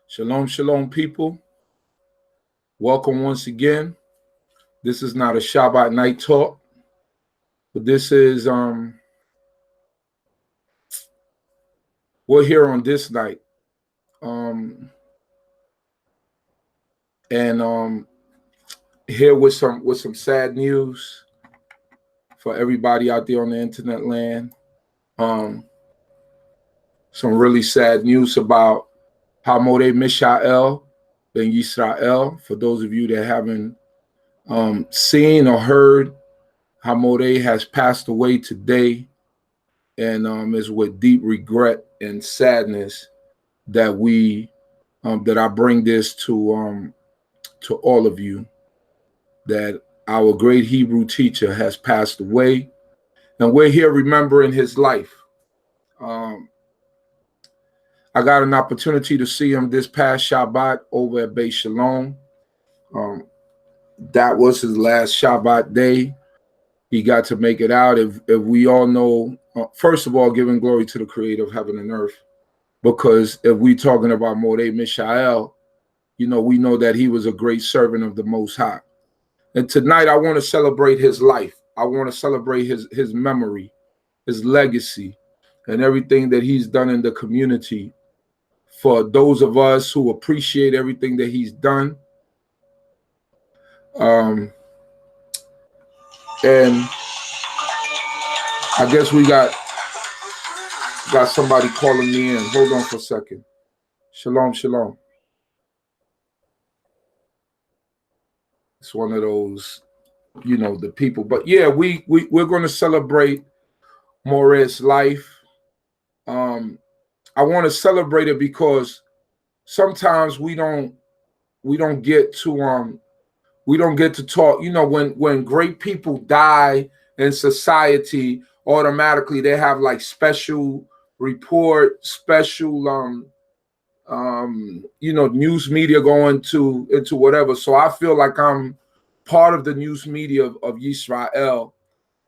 Shalom, shalom, people. Welcome once again. This is not a Shabbat night talk, but this is we're here on this night, and here with some sad news for everybody out there on the internet land. Some really sad news about Ha-Moreh Meshael and Yisrael. For those of you that haven't seen or heard, Ha-Moreh has passed away today, and it's with deep regret and sadness that that I bring this to all of you, that our great Hebrew teacher has passed away, and we're here remembering his life. I got an opportunity to see him this past Shabbat over at Beit Shalom. That was his last Shabbat day. He got to make it out. If we all know, first of all, giving glory to the Creator of heaven and earth, because if we talking about Moreh Meshael, we know that he was a great servant of the Most High. And tonight I want to celebrate his life. I want to celebrate his memory, his legacy, and everything that he's done in the community. For those of us who appreciate everything that he's done, and I guess we got somebody calling me in. Hold on for a second. Shalom, shalom. It's one of those, the people. But yeah, we're going to celebrate Moreh's life. I want to celebrate it because sometimes we don't get to talk. When great people die in society, automatically they have like special report, special news media going into whatever. So I feel like I'm part of the news media of Yisrael,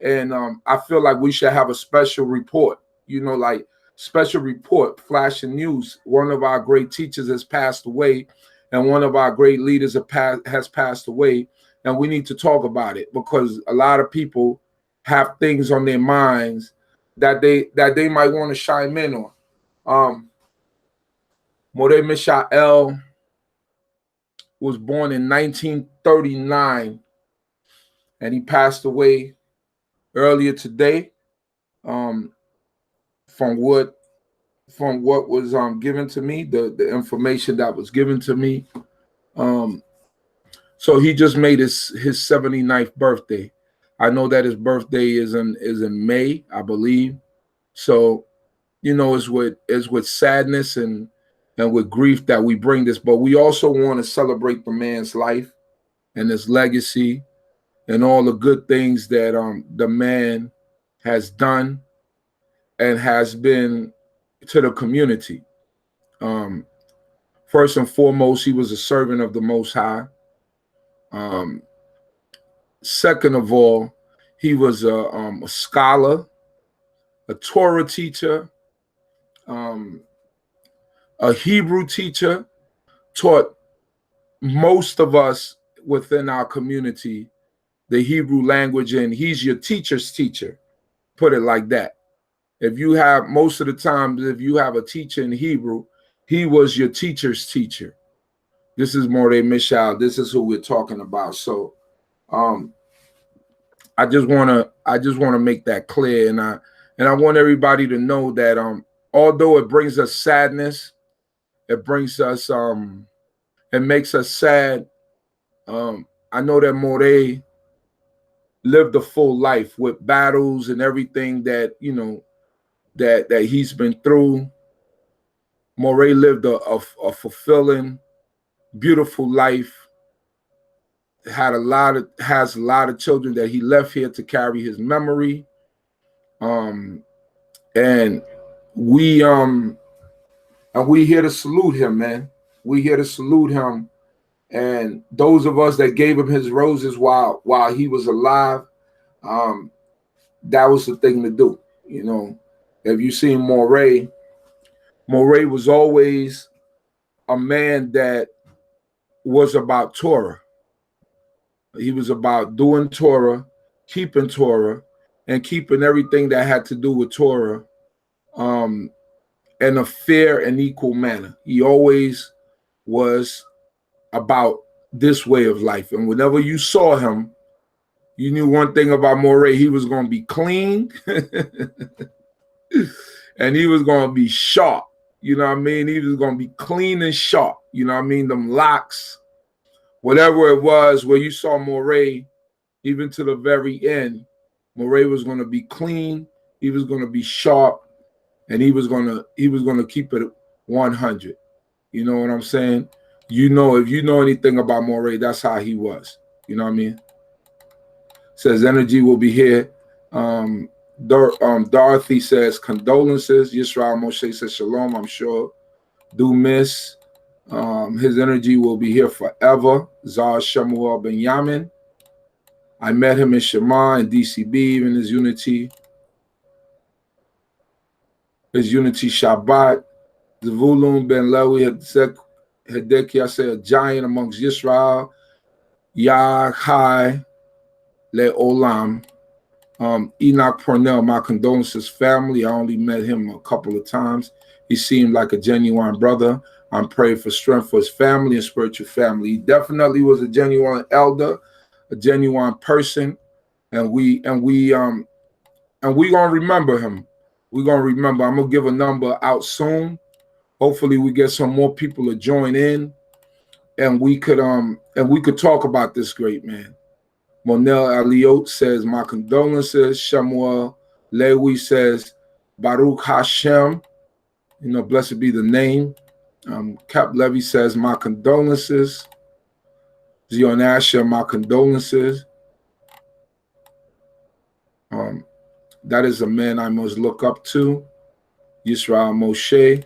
and I feel like we should have a special report, like special report, flashing news. One of our great teachers has passed away, and one of our great leaders has passed away, and we need to talk about it because a lot of people have things on their minds that they might want to chime in on. Moreh Meshael was born in 1939, and he passed away earlier today. From what was given to me, the information that was given to me. So he just made his 79th birthday. I know that his birthday is in May, I believe. So, it's with sadness and with grief that we bring this, but we also want to celebrate the man's life and his legacy and all the good things that the man has done and has been to the community. First and foremost, he was a servant of the Most High. Second of all, he was a scholar, a Torah teacher, a Hebrew teacher, taught most of us within our community the Hebrew language, and he's your teacher's teacher, put it like that. If you have, most of the times, if you have a teacher in Hebrew, he was your teacher's teacher. This is Moreh Meshael. This is who we're talking about. So I just wanna make that clear, and I want everybody to know that although it brings us sadness, it brings us it makes us sad. I know that Moreh lived a full life with battles and everything that that he's been through. Moreh lived a fulfilling, beautiful life. Has a lot of children that he left here to carry his memory. And we here to salute him, man. We here to salute him. And those of us that gave him his roses while he was alive, that was the thing to do. If you seen Moreh was always a man that was about Torah. He was about doing Torah, keeping Torah, and keeping everything that had to do with Torah in a fair and equal manner. He always was about this way of life. And whenever you saw him, you knew one thing about Ha-Moreh: he was going to be clean and he was going to be sharp. You know what I mean? He was going to be clean and sharp. You know what I mean? Them locks, whatever it was, where you saw Ha-Moreh, even to the very end, Ha-Moreh was going to be clean. He was going to be sharp, and he was going to keep it 100. You know what I'm saying? You know, if you know anything about Ha-Moreh, that's how he was. You know what I mean? Says energy will be here. Dorothy says condolences. Yisrael Moshe says shalom. I'm sure. Do miss. His energy will be here forever. Zar Shemuel Benyamin. I met him in Shema and D.C.B. even his unity. His unity Shabbat. Zvulun ben Lewi Hideki, I say a giant amongst Yisrael. Yah Le Olam. Enoch Purnell, my condolences, family. I only met him a couple of times. He seemed like a genuine brother. I'm praying for strength for his family and spiritual family. He definitely was a genuine elder, a genuine person, and we gonna remember him. We're gonna remember. I'm gonna give a number out soon. Hopefully, we get some more people to join in, and we could talk about this great man. Monel Aliot says, my condolences. Shemuel Lewi says, Baruch Hashem. You know, blessed be the name. Cap Levy says, my condolences. Zion Asher, my condolences. That is a man I must look up to. Yisrael Moshe.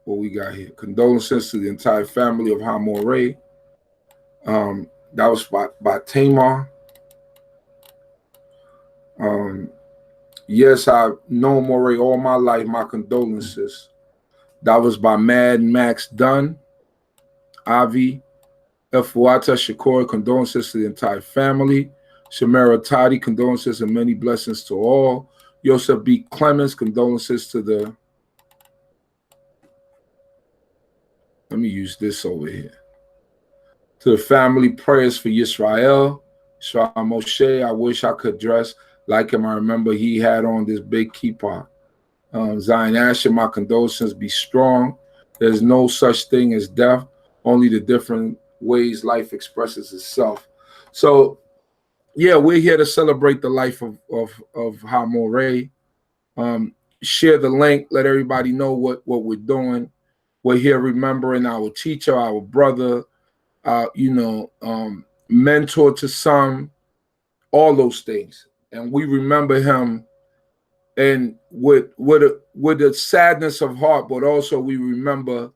What we got here? Condolences to the entire family of Ha-Moreh. That was by Tamar. Yes, I've known Ha-Moreh all my life. My condolences. That was by Mad Max Dunn. Avi. Efuata Shakur, condolences to the entire family. Shamara Tadi, condolences and many blessings to all. Yosef B. Clemens, condolences to the... Let me use this over here. To the family, prayers for Yisrael. Yisrael Moshe, I wish I could dress like him. I remember he had on this big kippah. Zion Asher, my condolences, be strong. There's no such thing as death, only the different ways life expresses itself. So, yeah, we're here to celebrate the life of Ha-Moreh. Share the link, let everybody know what we're doing. We're here remembering our teacher, our brother, mentor to some, all those things. And we remember him, and with a sadness of heart, but also we remember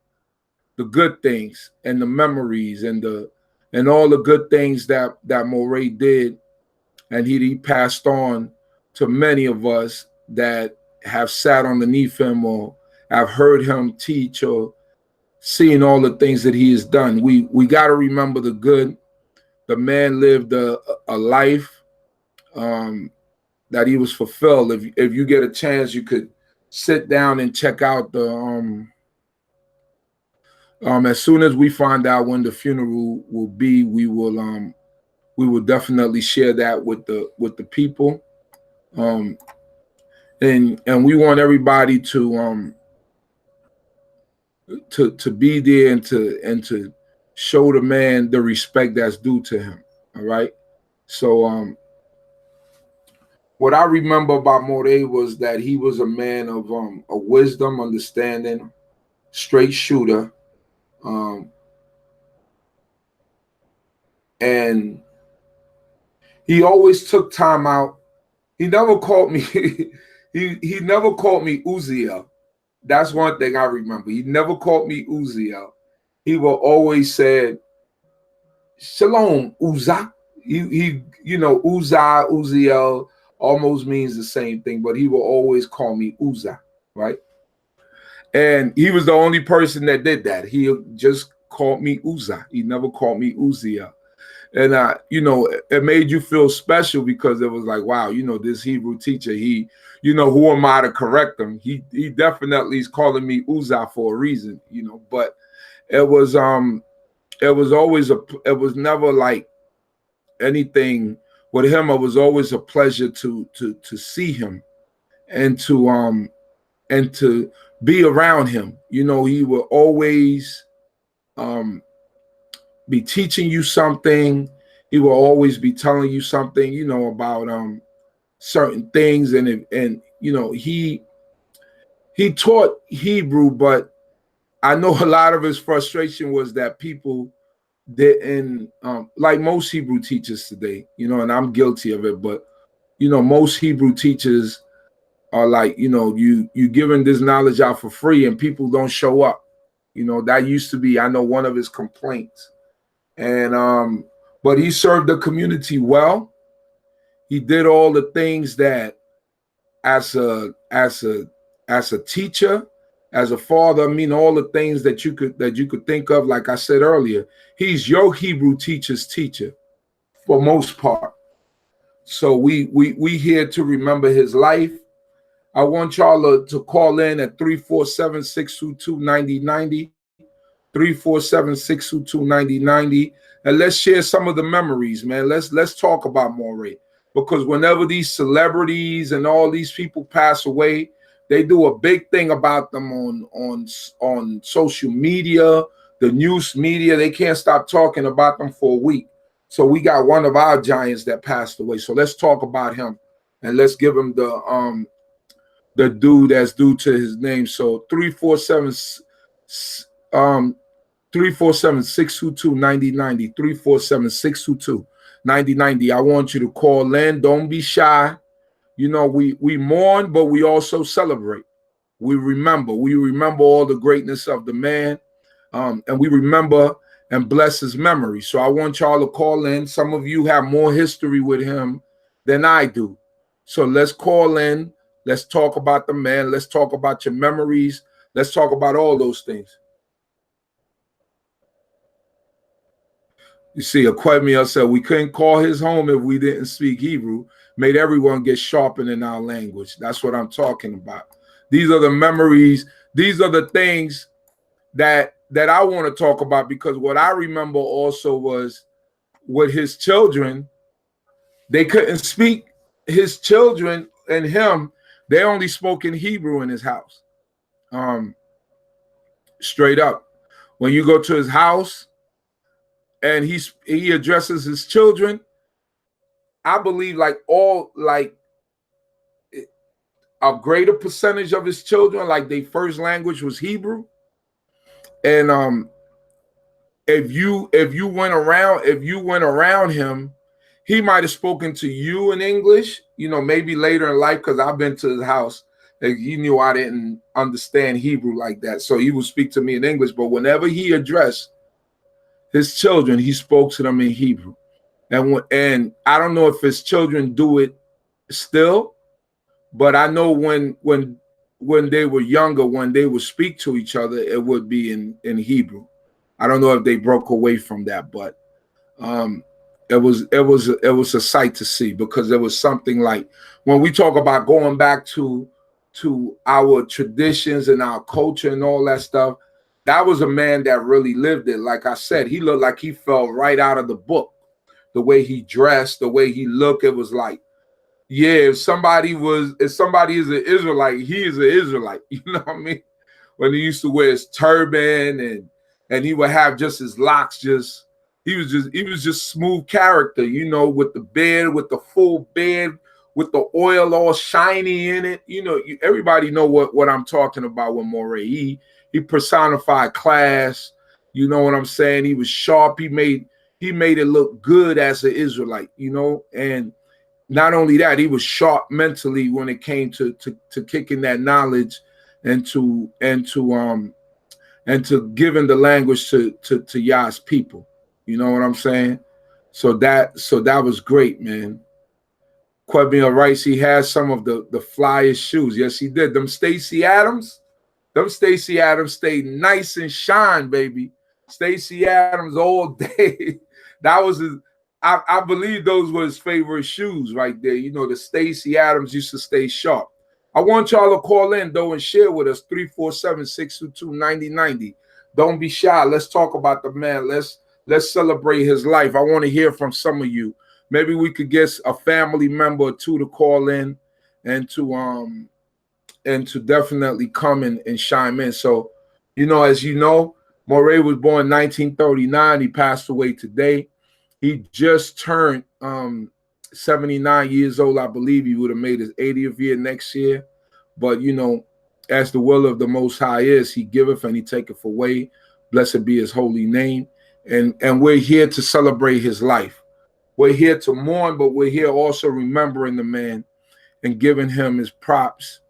the good things and the memories and all the good things that Ha-Moreh did, and he passed on to many of us that have sat underneath him or have heard him teach or seen all the things that he has done. We got to remember the good. The man lived a life that he was fulfilled. If you get a chance, you could sit down and check out the as soon as we find out when the funeral will be, we will definitely share that with the people. And we want everybody to be there and to show the man the respect that's due to him. All right. So what I remember about Ha-Moreh was that he was a man of wisdom, understanding, straight shooter, and he always took time out. He never called me he never called me Uziel. That's one thing I remember. He never called me Uziel. He will always say, Shalom, Uzzah. He Uzzah, Uziel, almost means the same thing, but he will always call me Uzzah, right? And he was the only person that did that. He just called me Uzzah. He never called me Uzziah. And you know, it made you feel special because it was like, wow, you know, this Hebrew teacher, he, you know, who am I to correct him? He definitely is calling me Uzzah for a reason, you know. But it was always it was never like anything with him. It was always a pleasure to see him and to be around him. You know, he would always be teaching you something. He will always be telling you something, you know, about certain things. And you know, he taught Hebrew, but I know a lot of his frustration was that people didn't, like most Hebrew teachers today, you know, and I'm guilty of it, but, you know, most Hebrew teachers are like, you know, you giving this knowledge out for free and people don't show up. You know, that used to be, I know, one of his complaints. And but he served the community well. He did all the things that as a teacher, as a father, I mean, all the things that you could think of. Like I said earlier, he's your Hebrew teacher's teacher for most part. So we here to remember his life. I want y'all to call in at 347-622-9090. 347-622-9090, and let's share some of the memories, man. Let's talk about Ha-Moreh, because whenever these celebrities and all these people pass away, they do a big thing about them on social media, the news media. They can't stop talking about them for a week. So we got one of our giants that passed away. So let's talk about him and let's give him the due that's due to his name. So 347-622-9090, 347-622-9090. I want you to call in. Don't be shy. You know, we mourn, but we also celebrate. We remember all the greatness of the man, and we remember and bless his memory. So I want y'all to call in. Some of you have more history with him than I do. So let's call in. Let's talk about the man. Let's talk about your memories. Let's talk about all those things. You see, Akwemia said we couldn't call his home if we didn't speak Hebrew. Made everyone get sharpened in our language. That's what I'm talking about. These are the memories. These are the things that I want to talk about, because what I remember also was with his children, they couldn't speak. His children and him, they only spoke in Hebrew in his house. Straight up. When you go to his house, and he addresses his children, I believe like a greater percentage of his children, like their first language was Hebrew. And if you went around him, he might have spoken to you in English, you know, maybe later in life, because I've been to his house and he knew I didn't understand Hebrew like that. So he would speak to me in English, but whenever he addressed his children, he spoke to them in Hebrew. And I don't know if his children do it still, but I know when they were younger, when they would speak to each other, it would be in Hebrew. I don't know if they broke away from that, but it was a sight to see, because there was something like, when we talk about going back to our traditions and our culture and all that stuff, that was a man that really lived it. Like I said, he looked like he fell right out of the book. The way he dressed, the way he looked, it was like, yeah, if somebody is an Israelite, he is an Israelite. You know what I mean? When he used to wear his turban and he would have just his locks, he was just smooth character, you know, with the beard, with the full beard, with the oil all shiny in it. You know, everybody know what I'm talking about with Ha-Moreh. He personified class. You know what I'm saying? He was sharp. He made it look good as an Israelite, you know. And not only that, he was sharp mentally when it came to kicking that knowledge and to giving the language to Yah's people. You know what I'm saying? So that was great, man. Quebia writes he has some of the flyest shoes. Yes, he did. Them Stacey Adams stayed nice and shine, baby. Stacey Adams all day. That was his, I believe those were his favorite shoes right there. You know, the Stacey Adams used to stay sharp. I want y'all to call in though and share with us 347-622-9090. Don't be shy. Let's talk about the man. Let's celebrate his life. I want to hear from some of you. Maybe we could get a family member or two to call in and to definitely come and chime in. So, you know, as you know, Ha-Moreh was born in 1939. He passed away today. He just turned 79 years old. I believe he would have made his 80th year next year. But, you know, as the will of the Most High is, he giveth and he taketh away. Blessed be his holy name. And we're here to celebrate his life. We're here to mourn, but we're here also remembering the man and giving him his props,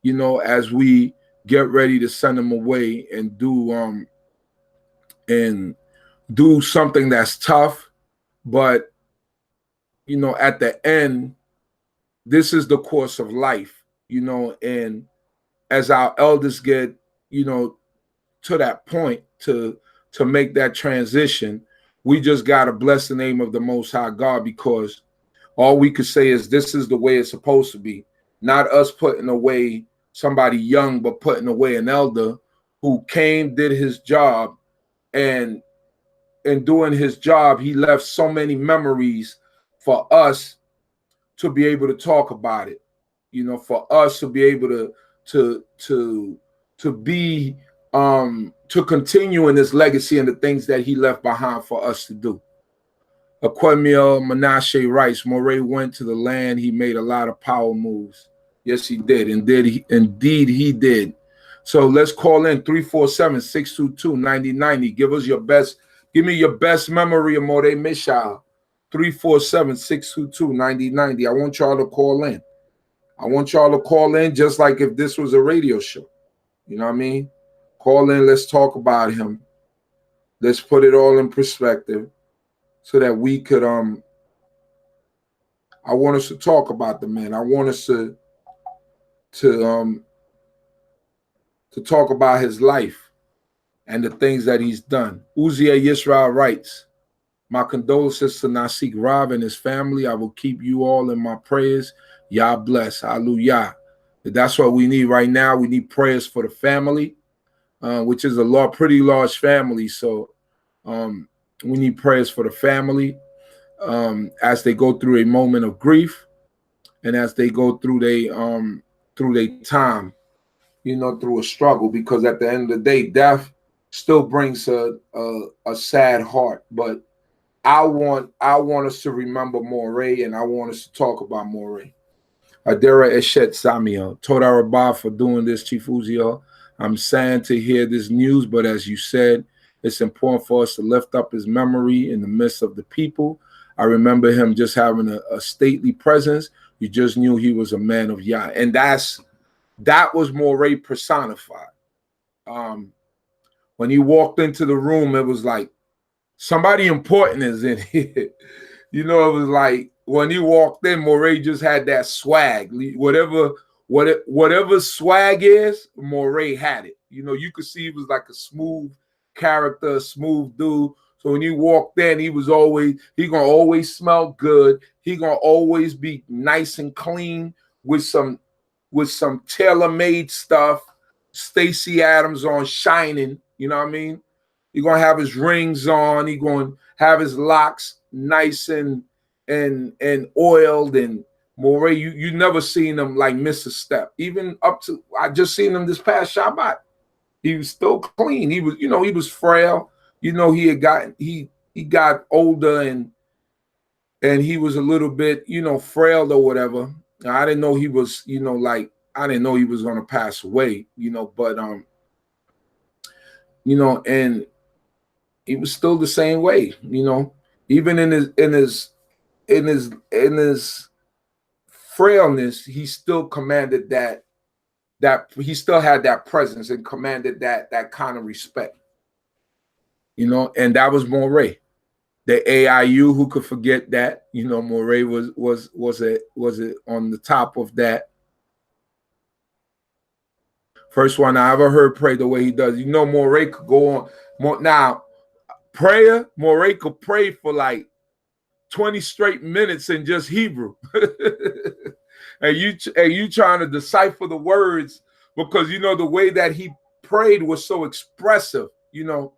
you know, as we get ready to send him away and do something that's tough. But, you know, at the end, this is the course of life, you know, and as our elders get, you know, to that point to make that transition, we just got to bless the name of the Most High God, because all we could say is this is the way it's supposed to be. Not us putting away somebody young, but putting away an elder who came, did his job, and doing his job, he left so many memories for us to be able to talk about it. You know, for us to be able to continue in his legacy and the things that he left behind for us to do. Aquemia Menashe writes, Ha-Moreh went to the land. He made a lot of power moves. Yes, he did. Indeed, he did. So let's call in 347-622-9090. Give us your best. Give me your best memory of Ha-Moreh Meshael. 347-622-9090. I want y'all to call in. I want y'all to call in just like if this was a radio show. You know what I mean? Call in. Let's talk about him. Let's put it all in perspective so that we could, I want us to talk about the man. I want us to talk about his life and the things that he's done. Uzziah Yisrael writes, my condolences to Nasik Rav and his family. I will keep you all in my prayers. Yah bless. Hallelujah. That's what we need right now. We need prayers for the family, which is a pretty large family. So we need prayers for the family as they go through a moment of grief and as they go through their time, you know, through a struggle, because at the end of the day, death still brings a sad heart. But I want us to remember Ha-Moreh, and I want us to talk about Ha-Moreh. Adera Eshet Samuel, Toda Rabbah for doing this, Chief Uzziah. I'm sad to hear this news, but as you said, it's important for us to lift up his memory in the midst of the people. I remember him just having a stately presence. You just knew he was a man of Yah. And that was Ha-Moreh personified. When he walked into the room, it was like, somebody important is in here. You know, it was like when he walked in, Ha-Moreh just had that swag. Whatever swag is, Ha-Moreh had it. You know, you could see he was like a smooth character, a smooth dude. So when he walked in, he gonna always smell good. He gonna always be nice and clean with some tailor-made stuff. Stacey Adams on shining, you know what I mean? He gonna have his rings on. He gonna have his locks nice and oiled. And Ha-Moreh, you never seen him like miss a step. Even up to, I just seen him this past Shabbat. He was still clean. He was, you know, he was frail. You know, he got older and he was a little bit, you know, frail or whatever. Now, I didn't know he was, you know, like, I didn't know he was gonna pass away, you know, but you know, and he was still the same way, you know, even in his frailness, he still commanded that he still had that presence and commanded that kind of respect, you know, and that was Ha-Moreh. The AIU, who could forget that? You know, Moreh was it on the top of that. First one I ever heard pray the way he does. You know, Moreh could go on. Now, prayer, Moreh could pray for like 20 straight minutes in just Hebrew. and you trying to decipher the words, because you know the way that he prayed was so expressive, you know.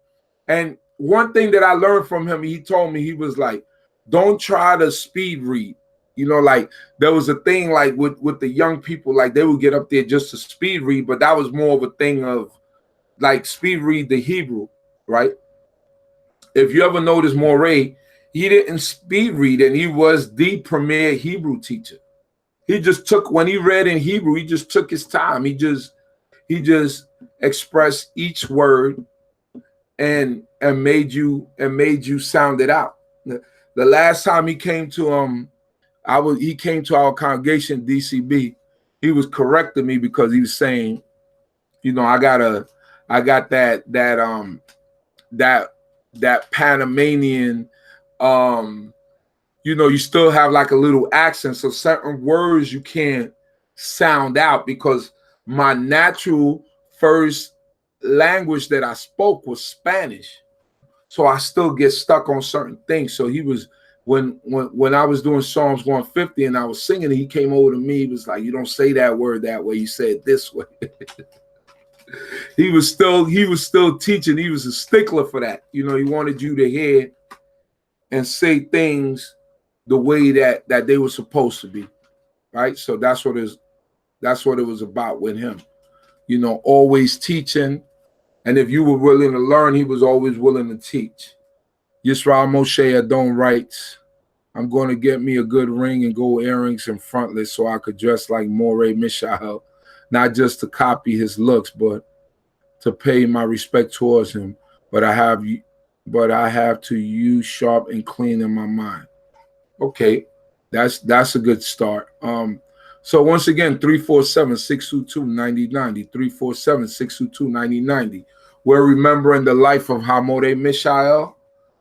And one thing that I learned from him, he told me, he was like, don't try to speed read. You know, like there was a thing like with the young people, like they would get up there just to speed read, but that was more of a thing of like speed read the Hebrew, right? If you ever notice Moreh, he didn't speed read, and he was the premier Hebrew teacher. He just took, when he read in Hebrew, he just took his time. He just expressed each word and made you sound it out. The last time he came to he came to our congregation, D.C.B. He was correcting me because he was saying, you know, I got that Panamanian, you know, you still have like a little accent, so certain words you can't sound out, because my natural first language that I spoke was Spanish, so I still get stuck on certain things. So he was, when I was doing Psalms 150 and I was singing, he came over to me, he was like, you don't say that word that way, you say it this way. he was still teaching. He was a stickler for that. You know, he wanted you to hear and say things the way that they were supposed to be, right? So that's what it was about with him. You know, always teaching, and if you were willing to learn, he was always willing to teach. Yisrael Moshe Adon writes, I'm going to get me a good ring and gold earrings and frontlets so I could dress like Moreh Meshael, not just to copy his looks, but to pay my respect towards him. But I have to use sharp and clean in my mind. Okay, that's a good start. So once again, 347-622-9090, 347-622-9090. We're remembering the life of Ha-Moreh Meshael.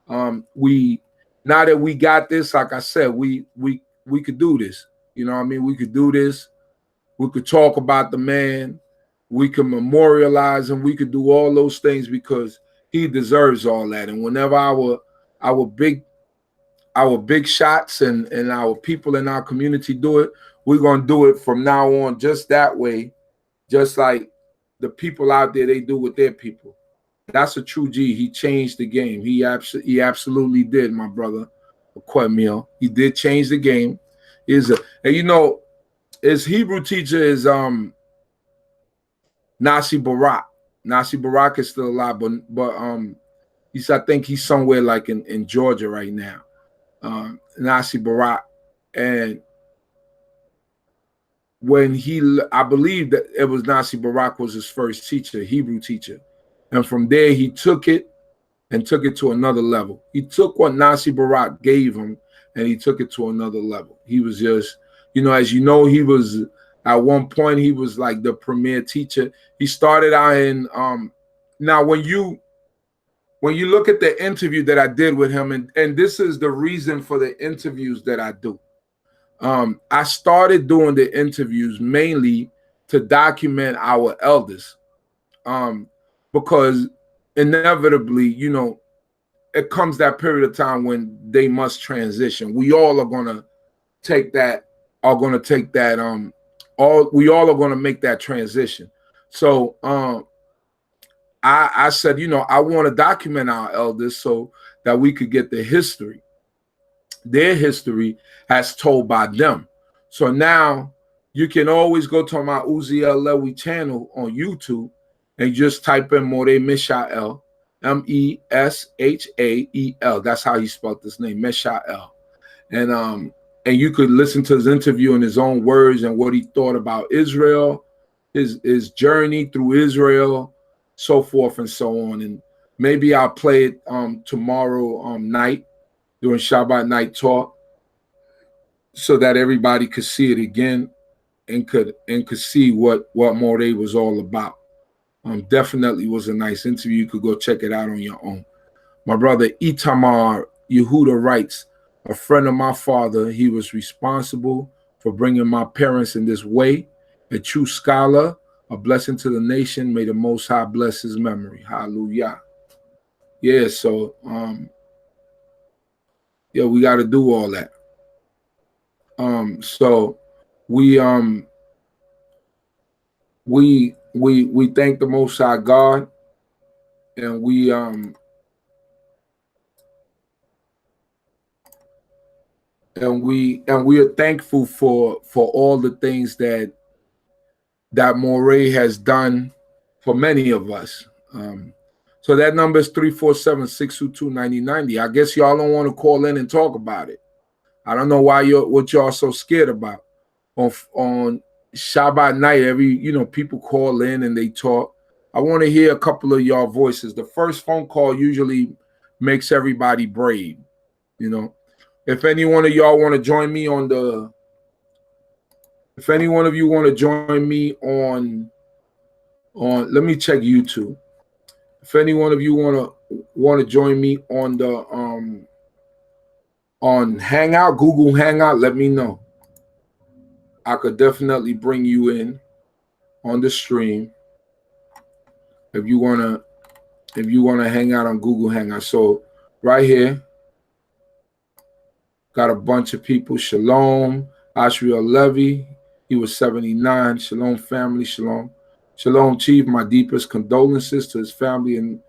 Now that we got this, like I said, we could do this. You know what I mean? We could do this. We could talk about the man. We could memorialize him. We could do all those things because he deserves all that. And whenever our big shots and our people in our community do it, we're going to do it from now on just that way, just like the people out there, they do with their people. That's a true G. He changed the game. He absolutely did, my brother. Meal. He did change the game. And you know, his Hebrew teacher is Nasi Barak. Nasi Barak is still alive, but I think he's somewhere like in Georgia right now. Nasi Barak. And when I believe that it was Nasi Barak was his first teacher, Hebrew teacher. And from there, he took it to another level. He took what Nasi Barak gave him and he took it to another level. He was just, you know, as you know, he was, at one point, he was like the premier teacher. He started out in, now when you look at the interview that I did with him, and this is the reason for the interviews that I do. I started doing the interviews mainly to document our elders, because inevitably, you know, it comes that period of time when they must transition. We all are going to take that, we all are going to make that transition. So I said, you know, I want to document our elders so that we could get the history, their history as told by them. So now you can always go to my Uziel Lewy channel on YouTube and just type in Moreh Meshael, Meshael. That's how he spelled this name, Meshael. And you could listen to his interview in his own words and what he thought about Israel, his journey through Israel, so forth and so on. And maybe I'll play it tomorrow night during Shabbat night talk, so that everybody could see it again and could see what Moreh was all about. Definitely was a nice interview. You could go check it out on your own. My brother Itamar Yehuda writes, a friend of my father, he was responsible for bringing my parents in this way. A true scholar, a blessing to the nation. May the Most High bless his memory. Hallelujah. Yeah, so yeah, we got to do all that. So we thank the Most High God, and we are thankful for all the things that Ha-Moreh has done for many of us. So that number is 347-622-9090. I guess y'all don't want to call in and talk about it. I don't know why what y'all so scared about. On Shabbat night, people call in and they talk. I want to hear a couple of y'all voices. The first phone call usually makes everybody brave. If any one of y'all want to join me on the, if any one of you want to join me on, let me check YouTube. If any one of you want to join me on the on Hangout, Google Hangout, let me know. I could definitely bring you in on the stream if you wanna hang out on Google Hangout. So right here, got a bunch of people. Shalom, Ashriel Levy, he was 79. Shalom family, shalom. Shalom Chief, my deepest condolences to his family and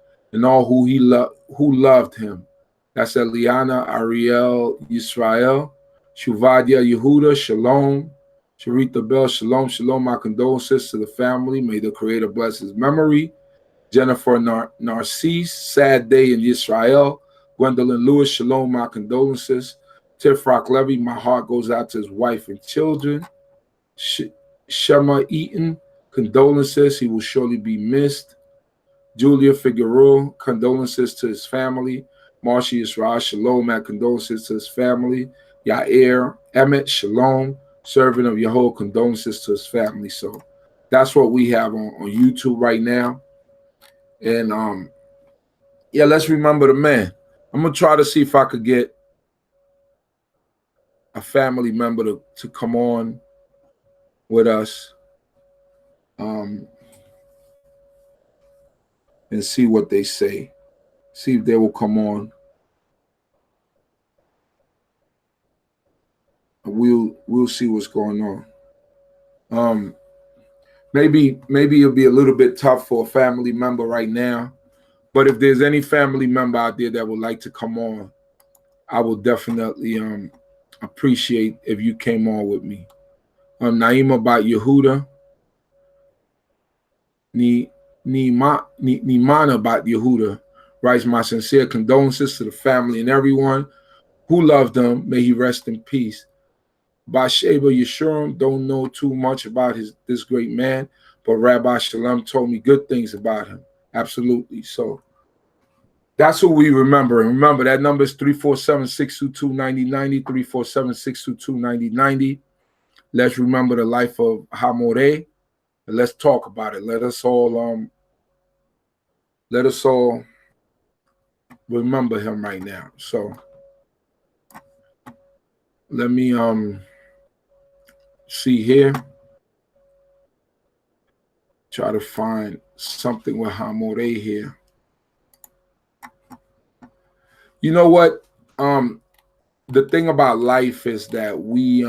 all who loved him. That's Eliana, Ariel, Yisrael, Shuvadia Yehuda, shalom. Sharita Bell, shalom, shalom. My condolences to the family. May the Creator bless his memory. Jennifer Narcisse, sad day in Yisrael. Gwendolyn Lewis, shalom, my condolences. Tifrock Levy, my heart goes out to his wife and children. Shema Eaton, condolences. He will surely be missed. Julia Figueroa, condolences to his family. Marcia Yisrael, shalom, my condolences to his family. Yair Emmett, shalom, servant of Yahweh, condolences to his family. So that's what we have on YouTube right now. And yeah, let's remember the man. I'm gonna try to see if I could get a family member to come on with us and see what they say. See if they will come on. We'll see what's going on. Maybe it'll be a little bit tough for a family member right now, but if there's any family member out there that would like to come on, I will definitely appreciate if you came on with me. Naima about Yehuda, Nimana about Yehuda writes, my sincere condolences to the family and everyone who loved him. May he rest in peace. Basheba Yeshurim, don't know too much about this great man, but Rabbi Shalom told me good things about him. Absolutely. So that's who we remember. And remember, that number is 347-622-9090, 347-622-9090. Let's remember the life of Ha-Moreh, and let's talk about it. Let us all remember him right now. So let me see here. Try to find something with Ha-Moreh here. You know what? The thing about life is that we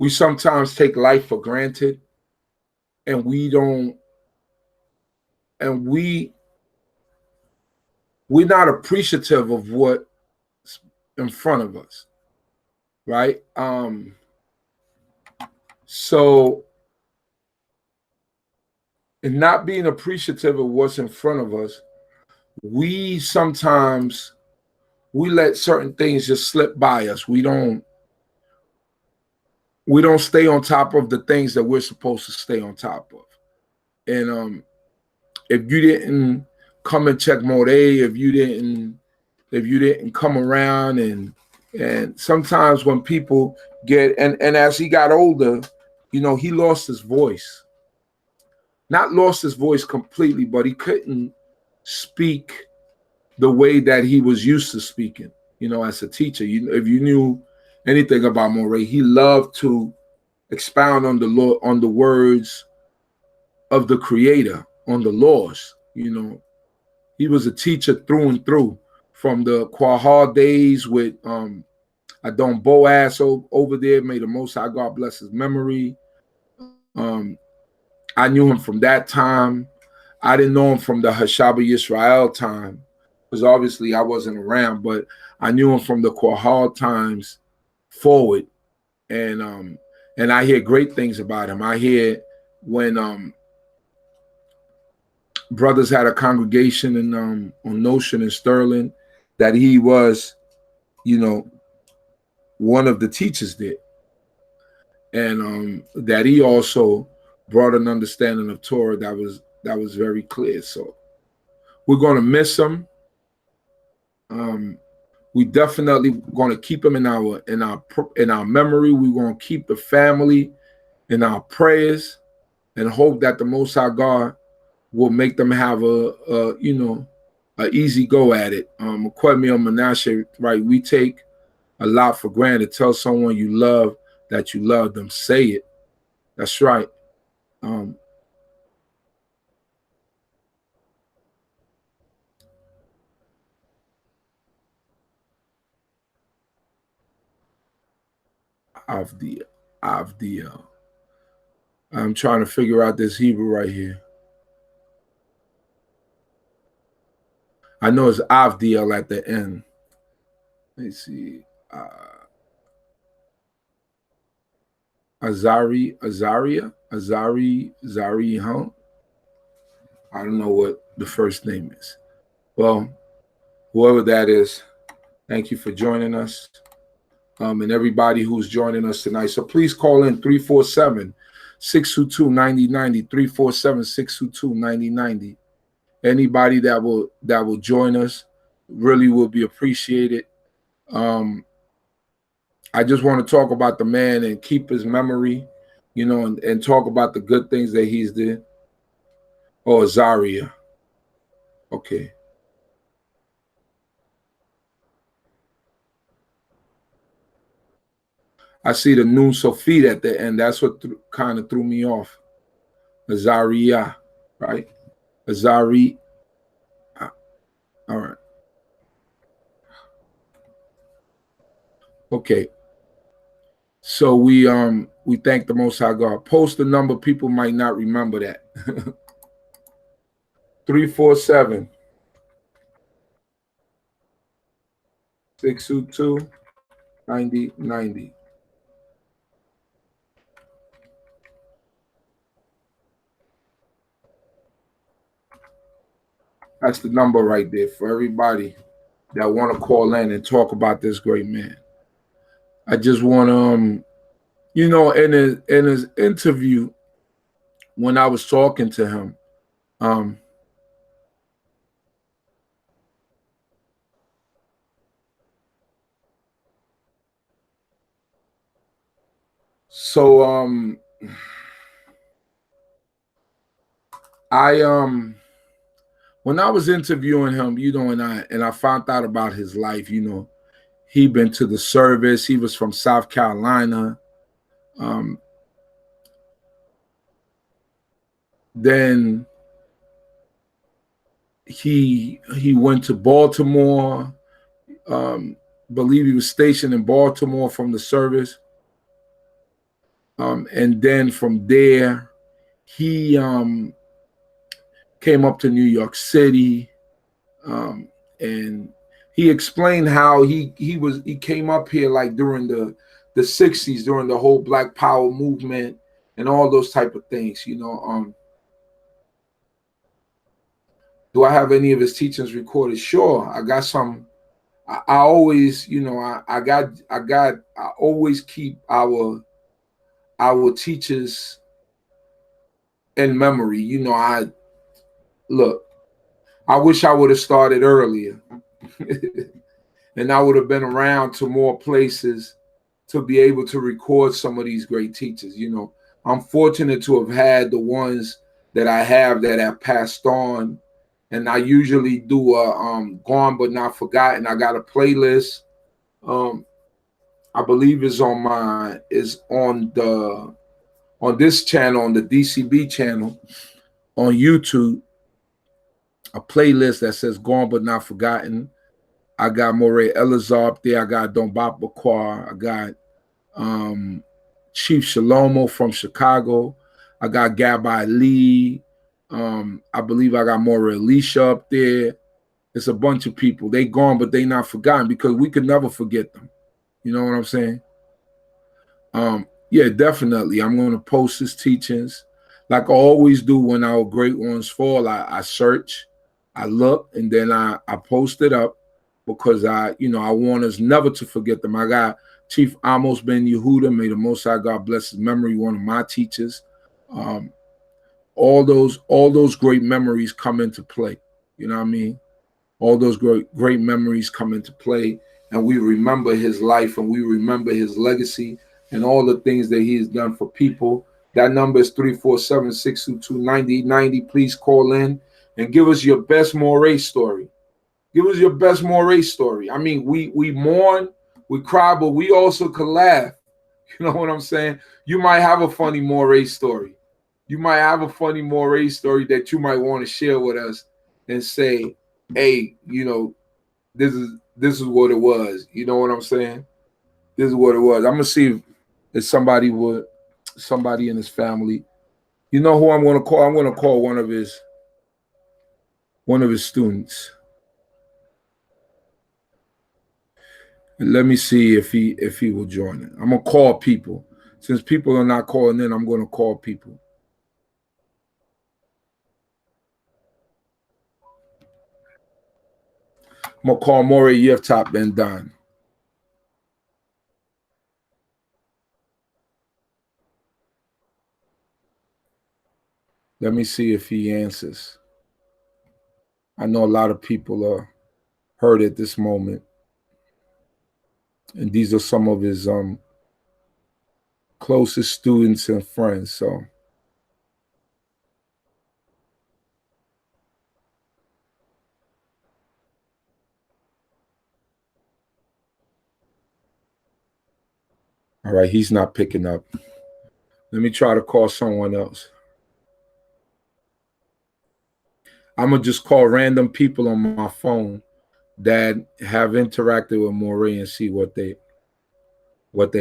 sometimes take life for granted, and we're not appreciative of what's in front of us, right? So in not being appreciative of what's in front of us, we sometimes let certain things just slip by us. We don't stay on top of the things that we're supposed to stay on top of. And if you didn't come and check CHOKMAH, if you didn't come around, and sometimes when people get and as he got older, he lost his voice. Not lost his voice completely, but he couldn't speak the way that he was used to speaking, you know, as a teacher. If you knew anything about Moreh, he loved to expound on the law, on the words of the Creator, on the laws. You know, he was a teacher through and through, from the Quahar days with Adon Boaz over there. May the Most High God bless his memory. I knew him from that time. I didn't know him from the Hashaba Yisrael time, because obviously I wasn't around, but I knew him from the Quahar times forward. And I hear great things about him. I hear when brothers had a congregation in on Notion in Sterling, that he was, you know, one of the teachers there. And that he also brought an understanding of Torah that was very clear. So we're going to miss him. We definitely going to keep him in our memory. We're going to keep the family in our prayers, and hope that the Most High God will make them have a easy go at it. Kwame or Menashe, right? We take a lot for granted. Tell someone you love that you love them. Say it. That's right. Avdiel. I'm trying to figure out this Hebrew right here. I know it's Avdiel at the end. Let's see. Azari, huh? I don't know what the first name is. Well, whoever that is, thank you for joining us. And everybody who's joining us tonight. So please call in 347-622-9090, 347-622-9090. Anybody that will join us really will be appreciated. I just want to talk about the man and keep his memory, you know, and talk about the good things that he's did. Oh, Azaria. Okay. I see the Nun Sofit at the end. That's what kind of threw me off. Azaria, right? Azari. All right. Okay. So we thank the Most High God. Post the number. People might not remember that. 347 622 9090. That's the number right there for everybody that want to call in and talk about this great man. I just want to, you know, in his interview, when I was talking to him, when I was interviewing him, you know, and I found out about his life, you know, he'd been to the service. He was from South Carolina. Then he went to Baltimore. Believe he was stationed in Baltimore from the service. And then from there, he came up to New York City, and he explained how he came up here like during the 60s, during the whole Black Power movement and all those type of things, you know. Do I have any of his teachings recorded? Sure, I got some. I always, you know, I always keep our teachers in memory. You know, I wish I would have started earlier. And I would have been around to more places to be able to record some of these great teachers. You know, I'm fortunate to have had the ones that I have that have passed on and I usually do a Gone But Not Forgotten. I got a playlist. I believe is on this channel, on the D.C.B channel on YouTube, a playlist that says Gone But Not Forgotten. I got Moreh Elazar up there. I got Don Bakwa. I got Chief Shalom from Chicago. I got Gabby Lee. I believe I got Moreh Alicia up there. It's a bunch of people. They gone, but they not forgotten, because we could never forget them. You know what I'm saying? Yeah, definitely. I'm going to post his teachings like I always do when our great ones fall. I search, I look, and then I post it up, because I want us never to forget them. I got Chief Amos Ben Yehuda, may the Most High God bless his memory, one of my teachers. All those great memories come into play. You know what I mean? All those great memories come into play, and we remember his life, and we remember his legacy, and all the things that he has done for people. That number is 347-622-9090. Please call in and give us your best Moreh story. Give us your best Moreh story. I mean, we mourn, we cry, but we also could laugh. You know what I'm saying? You might have a funny Moreh story. You might have a funny Moreh story that you might want to share with us and say, hey, this is what it was. You know what I'm saying? This is what it was. I'm gonna see if somebody in his family. You know who I'm gonna call? I'm gonna call one of his students. And let me see if he will join it. I'm gonna call people. Since people are not calling in, I'm gonna call people. I'm gonna call Moreh Yiftop Ben Don. Let me see if he answers. I know a lot of people are hurt at this moment, and these are some of his closest students and friends. So all right, he's not picking up. Let me try to call someone else. I'm gonna just call random people on my phone that have interacted with Moreh and see what they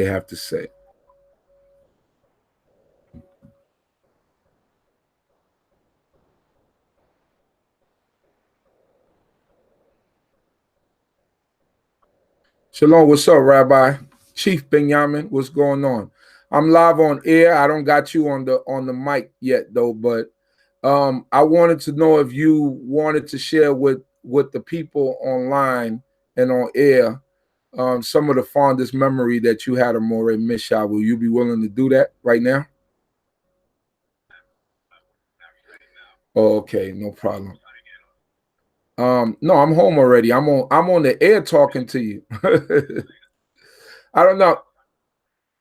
have to say. Shalom, what's up, Rabbi? Chief Benjamin, what's going on? I'm live on air. I don't got you on the mic yet though, but I wanted to know if you wanted to share with the people online and on air some of the fondest memory that you had of Moreh Meshael. Will you be willing to do that right now? Oh, okay, no problem. No, I'm home already. I'm on the air talking to you. I don't know.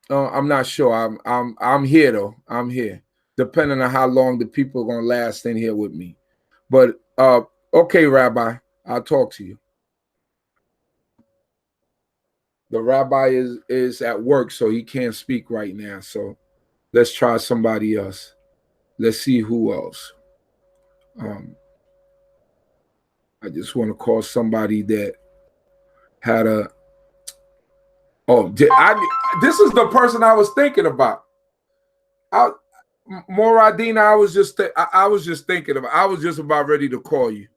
I'm not sure. I'm here though. I'm here. Depending on how long the people are gonna last in here with me. But okay, Rabbi, I'll talk to you. The rabbi is at work, so he can't speak right now. So let's try somebody else. Let's see who else. I just want to call somebody that had a. Oh, this is the person I was thinking about. Moradina, I was just thinking about. I was just about ready to call you.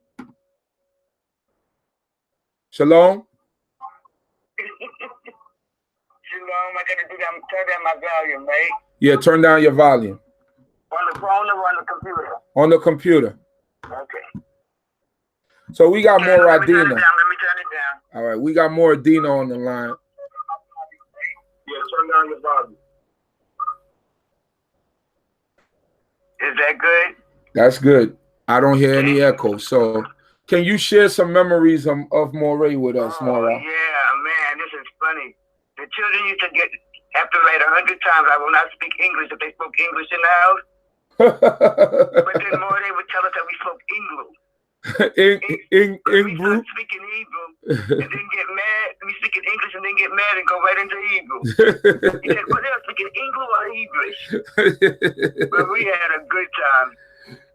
Shalom. Shalom, I gotta do that. Turn down my volume, right? Yeah, turn down your volume. On the phone or on the computer? On the computer. Okay. So we got Moradina. Let me turn it down. All right, we got Moradina on the line. Yeah, turn down your volume. Is that good? That's good. I don't hear any echo. So can you share some memories of Moreh with us, Mora? Yeah, man, this is funny. The children used to have to write 100 times, I will not speak English if they spoke English in the house. But then Moreh would tell us that we spoke English. in Hebrew. Speaking Hebrew and then get mad. We speaking English and then get mad and go right into Hebrew. He said, "Well, they were speaking English or Hebrew." But we had a good time.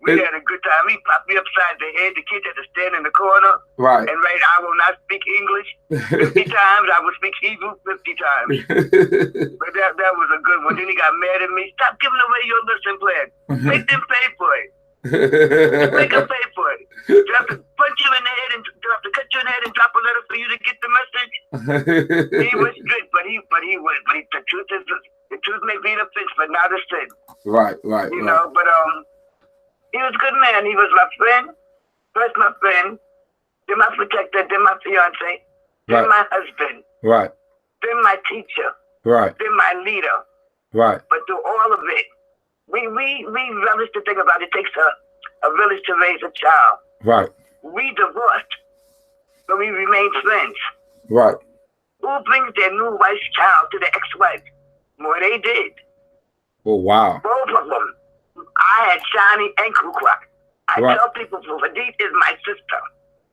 We had a good time. He popped me upside the head. The kids had to stand in the corner. Right. And write, "I will not speak English 50 times. I will speak Hebrew 50 times." But that was a good one. Then he got mad at me. "Stop giving away your lesson plan. Make them pay for it. Make them pay for it. Do I have to punch you in the head and do I have to cut you in the head and drop a letter for you to get the message?" He was strict, but the truth may be the fence, but not a sin. Right. You know, but he was a good man. He was my friend. First my friend, then my protector, then my fiance, then my husband. Right. Then my teacher. Right. Then my leader. Right. But through all of it, we relish to think about it takes a village to raise a child. Right. We divorced, but we remained friends. Right. Who brings their new wife's child to the ex-wife? More they did. Oh, wow. Both of them. I had Shani and Kukrak. I tell people, Hadith is my sister.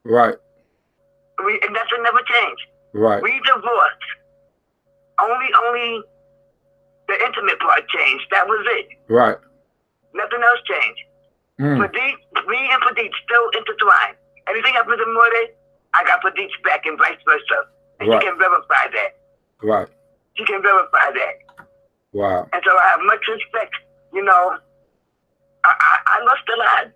Right. And that's never changed. Right. We divorced. Only the intimate part changed. That was it. Right. Nothing else changed. Hadith, me and Hadith still intertwined. Anything happens in Moreh, I got Hadith's back and vice versa. And she can verify that. Right. She can verify that. Wow. And so I have much respect. You know, I lost a lot.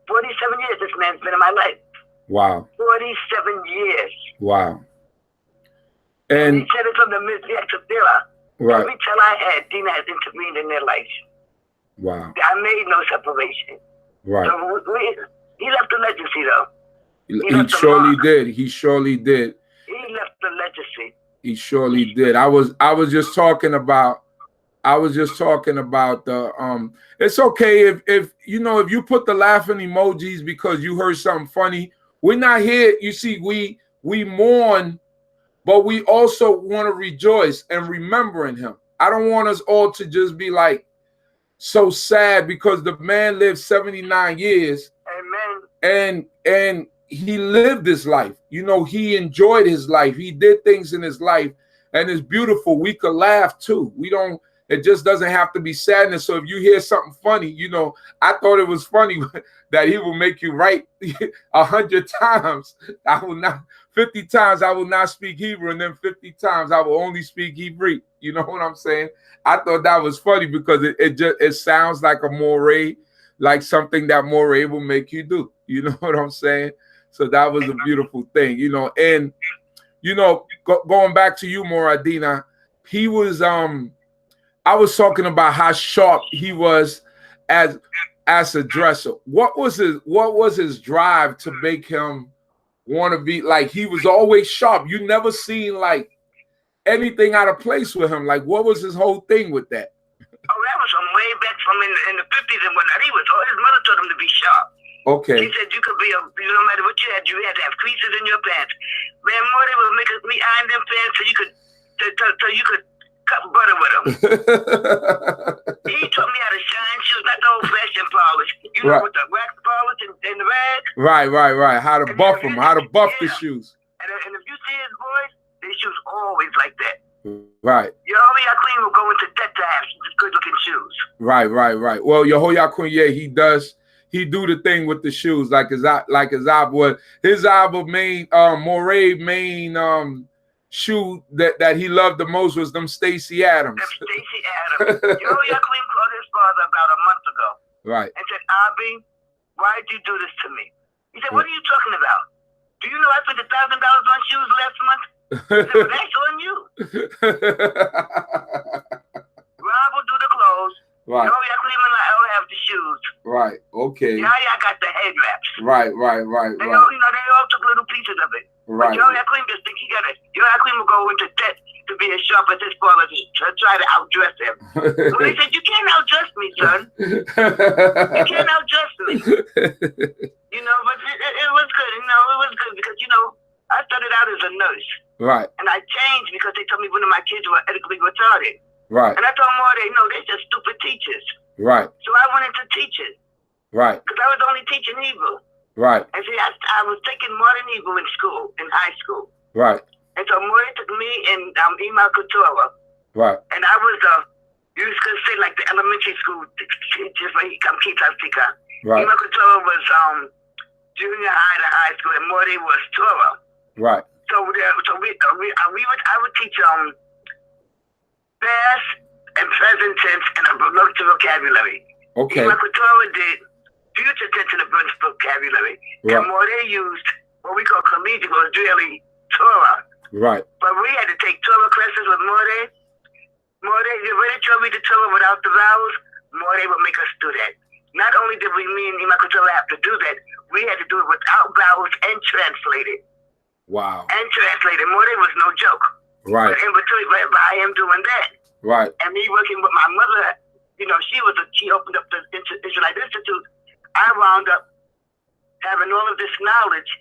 47 years this man's been in my life. Wow. 47 years. Wow. And he said it from the Meshael to Tefillah. Right. Every time I had, Dina has intervened in their life. Wow. I made no separation. Right. So he left a legacy, though. He surely did. He surely did. He left a legacy. He surely did. I was just talking about the it's okay if you know, if you put the laughing emojis because you heard something funny. We're not here, you see, we mourn, but we also want to rejoice and remembering him. I don't want us all to just be like so sad because the man lived 79 years. Amen. And he lived his life. You know, he enjoyed his life. He did things in his life, and it's beautiful. We could laugh too. It just doesn't have to be sadness. So if you hear something funny, you know, I thought it was funny that he will make you write 100 times. 50 times I will not speak Hebrew, and then 50 times I will only speak Hebrew. You know what I'm saying? I thought that was funny because it sounds like a Moreh, like something that Moreh will make you do. You know what I'm saying? So that was a beautiful thing, you know. And you know, going back to you, Moradina, he was I was talking about how sharp he was as a dresser. What was his drive to make him want to be like? He was always sharp. You never seen like anything out of place with him. Like, what was his whole thing with that? Oh, that was from way back from in the 50s and whatnot. His mother told him to be sharp. Okay. She said you could be no matter what you had to have creases in your pants. Man, Moreh would make me iron them pants so you could cut butter with them. He taught me how to shine shoes, not the old-fashioned polish. You know, with the wax polish and the rag. Right. How to buff them, how to buff the shoes. And if you see his boys, his shoes always like that. Right. Yehoiakim will go into debt to have good-looking shoes. Right. Well, Yehoiakim, yeah, he does. He do the thing with the shoes, like his Abba. His Abba main Moreh main shoe that he loved the most was them Stacey Adams. Stacey Adams. Yehoiakim called his father about a month ago. Right. And said, Abi, why did you do this to me? He said, what are you talking about? Do you know I spent $1,000 on shoes last month? I said, well, that's on you. Rob will do the clothes. Right. Yehoiakim and I'll have the shoes. Right. Okay. Yah got the head wraps. Right. They all took little pieces of it. Right. But Yehoiakim just think he got it. Yehoiakim will go into debt to be as sharp as his father to try to outdress him. Well, he said, you can't outdress me, son. You can't outdress me. You know, but it was good. You know, it was good because, you know, I started out as a nurse. Right. And I changed because they told me one of my kids were ethically retarded. Right. And I told Moreh, no, they're just stupid teachers. Right. So I went into teaching. Right. Because I was only teaching Hebrew. Right. And see, I was taking modern Hebrew in school, in high school. Right. And so Moreh took me and Torah. Right. And I was you could say like the elementary school teachers where he come keep us tika. Right. Torah was junior high to high school, and Moreh was Torah. Right. So I would teach past and present tense and a vocabulary. Okay. Torah did future tense and a vocabulary. Right. And Moreh used what we call collegiate or Israeli Torah. Right. But we had to take Torah classes with Moreh. Moreh, you already told me the Torah without the vowels. Moreh would make us do that. Not only did we me and Torah have to do that, we had to do it without vowels and translate it. Wow. And translate it. Moreh was no joke. Right. But in between, by him doing that. Right. And me working with my mother, she opened up the Israelite Institute. I wound up having all of this knowledge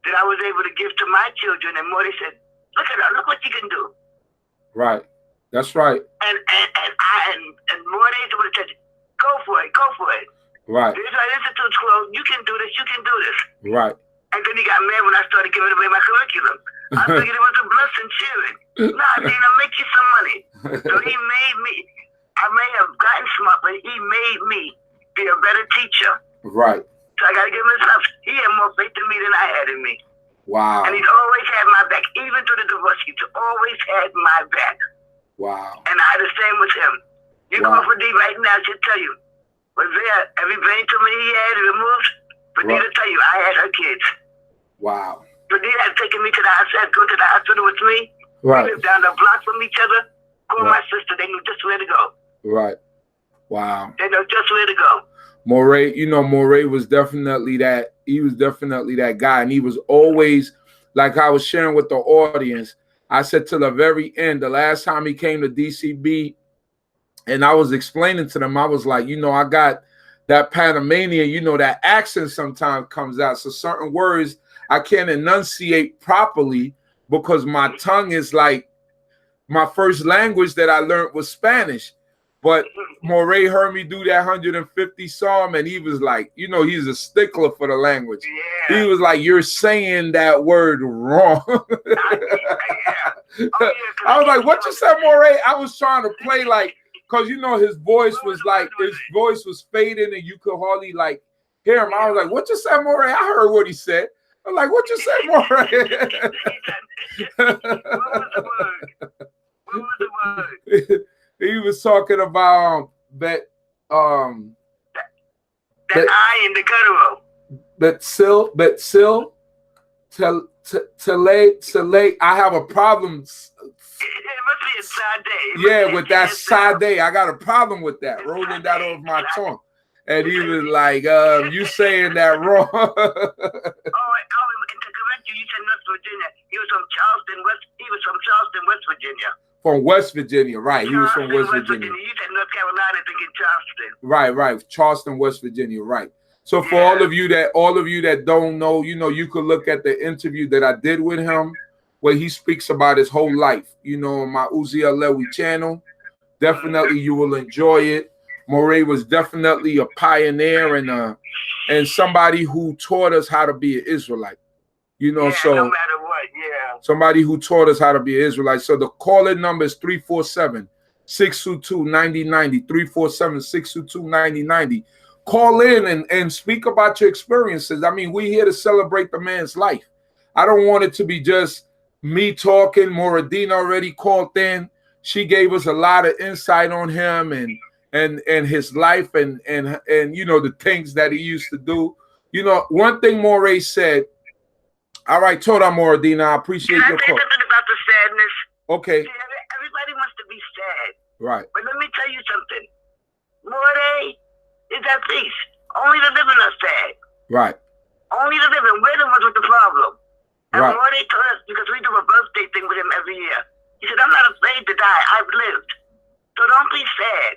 that I was able to give to my children. And Moreh said, look at her, look what you can do. Right. That's right. And Moreh would have said, go for it. Right. The Israelite Institute's closed. You can do this. Right. And then he got mad when I started giving away my curriculum. I figured it was a blessing sharing. Nah, Dina, make you some money. So he made me, I may have gotten smart, but he made me be a better teacher. Right. So I got to give him his love. He had more faith in me than I had in me. Wow. And he's always had my back. Even through the divorce, he's always had my back. Wow. And I had the same with him. You call for D right now, she'll tell you. Was there every brain tumor he had removed? But D will tell you, I had her kids. Wow. But D had taken me to the hospital, go to the hospital with me. Right. We lived down the block from each other. Call my sister, they knew just where to go. Right. Wow. They know just where to go. Moreh, Moreh was definitely that. He was definitely that guy. And he was always, like I was sharing with the audience, I said to the very end, the last time he came to D.C.B, and I was explaining to them, I was like, I got that Panamanian, that accent sometimes comes out. So certain words I can't enunciate properly because my tongue is like, my first language that I learned was Spanish. But Moreh heard me do that 150 Psalm, and he was like, he's a stickler for the language. Yeah. He was like, you're saying that word wrong. I was like, what you said, Moreh? I was trying to play like, because his voice was fading and you could hardly like hear him. I was like, what you said, Moreh? I heard what he said. I'm like, what you said, Moreh? What was the word? He was talking about that I in the Tele, I have a problem. It must be a Sade. Yeah, with that Sade. I got a problem with that, rolling that off my tongue. And he was like, you saying that wrong. And to correct you, you said West Virginia. He was from Charleston, West Virginia. From West Virginia, right. He was from West Virginia. You said North Carolina, thinking Charleston. Right. Charleston, West Virginia, right. So for all of you that don't know, you could look at the interview that I did with him where he speaks about his whole life, on my Uzi Alewi channel. Definitely you will enjoy it. Moreh was definitely a pioneer and somebody who taught us how to be an Israelite. So no matter what, somebody who taught us how to be an Israelite. So the call-in number is 347-622-9090, 347-622-9090. Call in and speak about your experiences. I mean, we're here to celebrate the man's life. I don't want it to be just me talking. Moradina already called in. She gave us a lot of insight on him and his life and the things that he used to do. One thing Moreh said. All right, Torah Moradina, I appreciate your call. Something about the sadness. Okay. See, everybody wants to be sad. Right. But let me tell you something. Moreh is at peace. Only the living are sad. Right. Only the living. We're the ones with the problem. And right. Moreh told us, because we do a birthday thing with him every year. He said, I'm not afraid to die. I've lived. So don't be sad.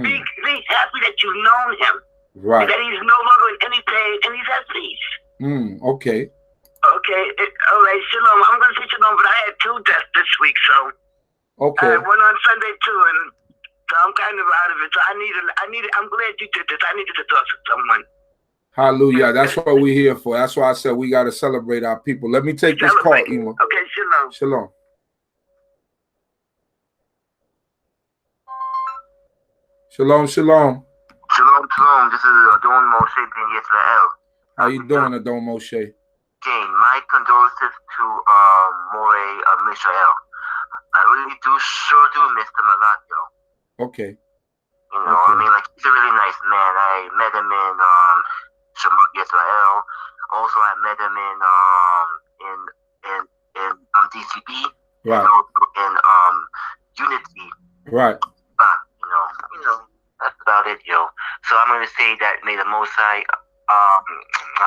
Be happy that you've known him. Right. And that he's no longer in any pain and he's at peace. Okay. Okay, all right, Shalom. I'm going to say Shalom, but I had 2 deaths this week, so. Okay. I had one on Sunday too, and so I'm kind of out of it. So I'm glad you did this. I needed to talk to someone. Hallelujah. That's what we're here for. That's why I said we got to celebrate our people. Let me take this call, Ima. Okay, shalom. Shalom. Shalom, shalom. Shalom, shalom. This is Adon Moshe bin Yisrael. How you doing, Adon Moshe? Okay, my condolences to Meshael. I really sure do miss him a lot, yo. Okay. You know, okay. I mean, like, he's a really nice man. I met him in Yisrael. Also, I met him in D.C.B. Right. And also in Unity. Right. You know, that's about it, yo. So I'm gonna say that may the Most High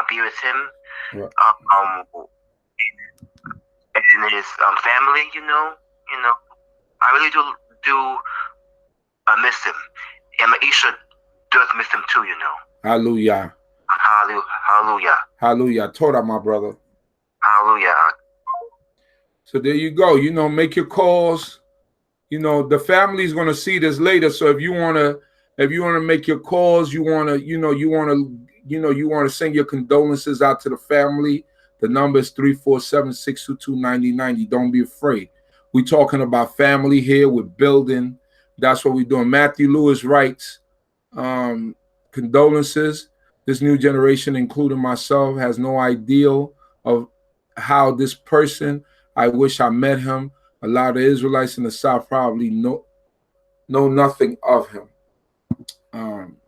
be with him. Right. And his family, you know. I really do miss him. And Maisha does miss him too, you know. Hallelujah. Hallelujah. Hallelujah. Torah, my brother. Hallelujah. So there you go. You know, make your calls. You know, the family's gonna see this later. So if you wanna make your calls, you wanna send your condolences out to the family. The number is 347-622-9090. Don't be afraid. We're talking about family here. We're building. That's what we're doing. Matthew Lewis writes, condolences. This new generation, including myself, has no idea of how this person, I wish I met him. A lot of Israelites in the South probably know nothing of him. And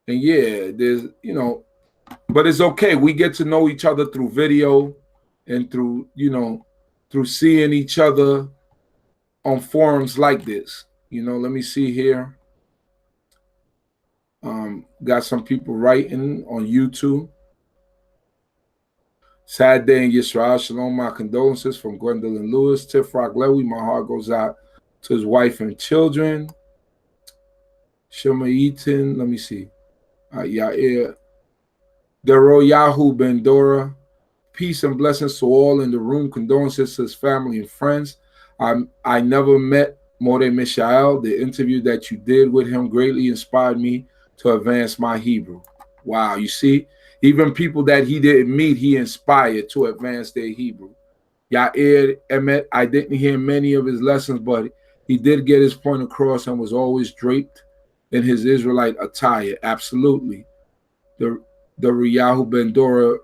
yeah, there's, you know, but it's okay. We get to know each other through video and through, you know, through seeing each other on forums like this. You know, let me see here. Got some people writing on YouTube. Sad day in Yisrael. Shalom, my condolences from Gwendolyn Lewis. Tifrock Lewy, my heart goes out to his wife and children. Shema Eaton, let me see. Yair. Dero Yahu Ben Dora. Peace and blessings to all in the room. Condolences to his family and friends. I never met Ha-Moreh Meshael. The interview that you did with him greatly inspired me to advance my Hebrew. Wow, you see? Even people that he didn't meet, he inspired to advance their Hebrew. Yair Emet, I didn't hear many of his lessons, but he did get his point across and was always draped in his Israelite attire. Absolutely. The Riyahu Ben Dora,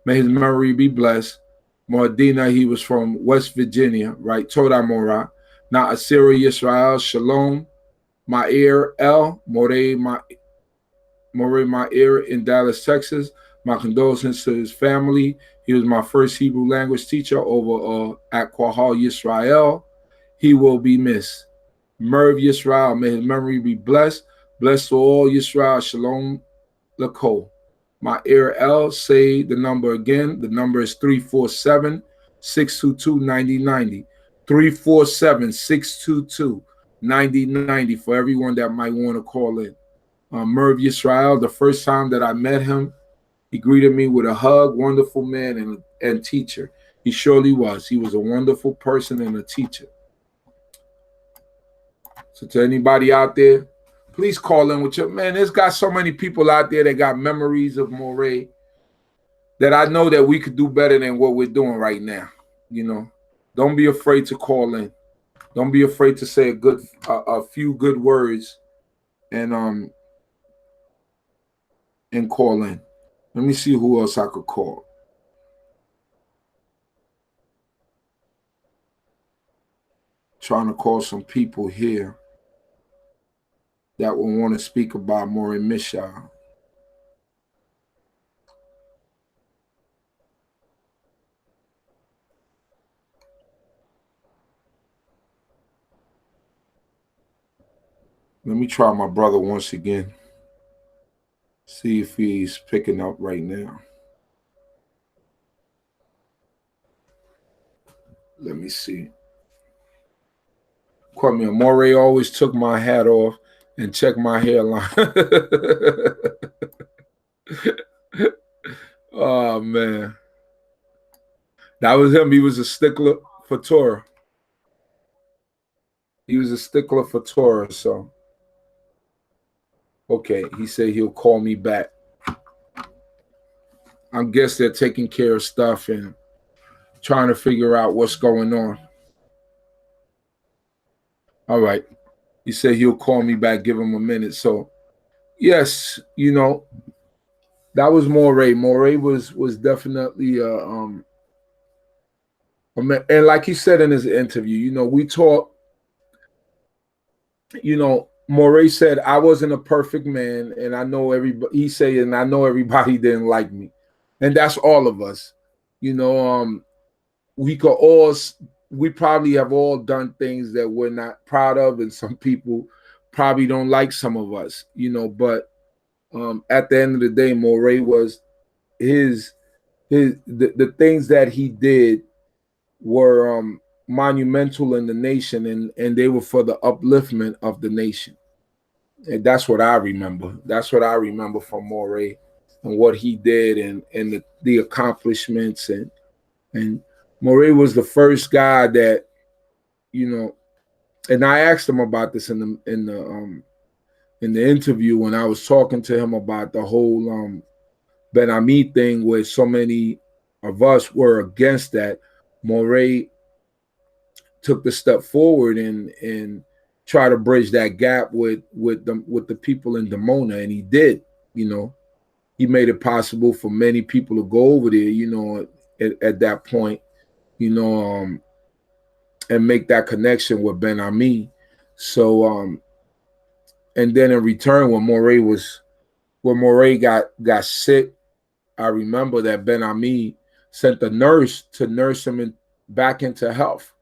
may his memory be blessed. Mordina, he was from West Virginia, right? Toda Morah. Now Assyria, Yisrael, Shalom. Ma'ir El, Moreh Ma'ir in Dallas, Texas. My condolences to his family. He was my first Hebrew language teacher over at Quahal Yisrael. He will be missed. Merv Yisrael, may his memory be blessed. Blessed to all Yisrael, Shalom Lakol. My ear L, say the number again. The number is 347-622-9090. 347-622-9090 for everyone that might want to call in. Merv Yisrael, the first time that I met him, he greeted me with a hug. Wonderful man and teacher. He surely was. He was a wonderful person and a teacher. So to anybody out there, please call in with your, man, there's got so many people out there that got memories of Ha-Moreh that I know that we could do better than what we're doing right now. You know, don't be afraid to call in. Don't be afraid to say a few good words and call in. Let me see who else I could call. Trying to call some people here that will want to speak about Ha-Moreh Meshael. Let me try my brother once again. See if he's picking up right now. Let me see. Quote me, Ha-Moreh always took my hat off and checked my hairline. Oh, man. That was him. He was a stickler for Torah. He was a stickler for Torah, so. Okay, he said he'll call me back. I guess they're taking care of stuff and trying to figure out what's going on. All right. He said he'll call me back, give him a minute. So, yes, you know, that was Ha-Moreh. Ha-Moreh was definitely and like he said in his interview, you know, we talk, you know, Ha-Moreh said, I wasn't a perfect man, and I know everybody, he said, and I know everybody didn't like me. And that's all of us. You know, we probably have all done things that we're not proud of, and some people probably don't like some of us, you know, but at the end of the day, Ha-Moreh was the things that he did were monumental in the nation, and they were for the upliftment of the nation. And that's what I remember. That's what I remember from Ha-Moreh and what he did, and the accomplishments, and Ha-Moreh was the first guy that, you know, and I asked him about this in the interview when I was talking to him about the whole BINAH thing, where so many of us were against that. Ha-Moreh took the step forward and try to bridge that gap with the people in Dimona, and he did. You know, he made it possible for many people to go over there, you know, at that point, you know, and make that connection with BINAH. So and then in return, when Ha-Moreh got sick, I remember that BINAH sent a nurse to nurse him back into health,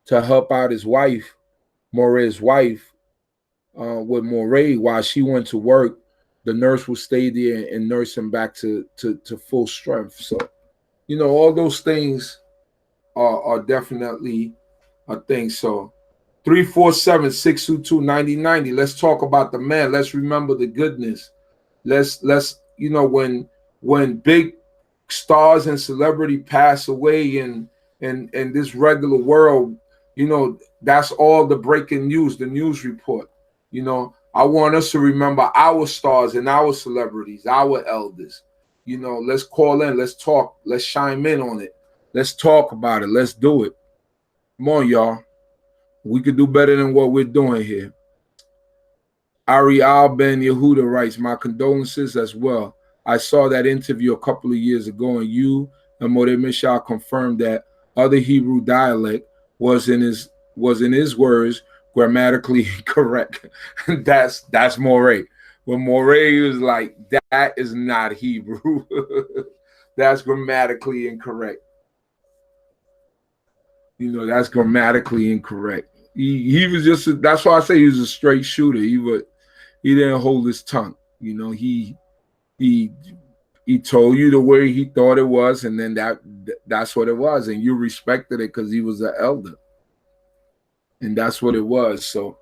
to help out his wife, Ha-Moreh's wife, with Ha-Moreh while she went to work. The nurse would stay there and nurse him back to full strength. So, you know, all those things are definitely a thing. So 347-622-9090. Let's talk about the man. Let's remember the goodness. Let's you know, when big stars and celebrity pass away in this regular world, you know, that's all the breaking news, the news report. You know, I want us to remember our stars and our celebrities, our elders. You know, let's call in, let's talk, let's chime in on it. Let's talk about it. Let's do it. Come on, y'all. We could do better than what we're doing here. Ari Al Ben Yehuda writes, my condolences as well. I saw that interview a couple of years ago, and you and Meshael confirmed that other Hebrew dialect was in his words grammatically incorrect. that's Ha-Moreh. When Ha-Moreh was like, that is not Hebrew. That's grammatically incorrect. You know, that's grammatically incorrect. He was just that's why I say he was a straight shooter. He didn't hold his tongue. You know, he told you the way he thought it was, and then that's what it was, and you respected it because he was an elder, and that's what it was. So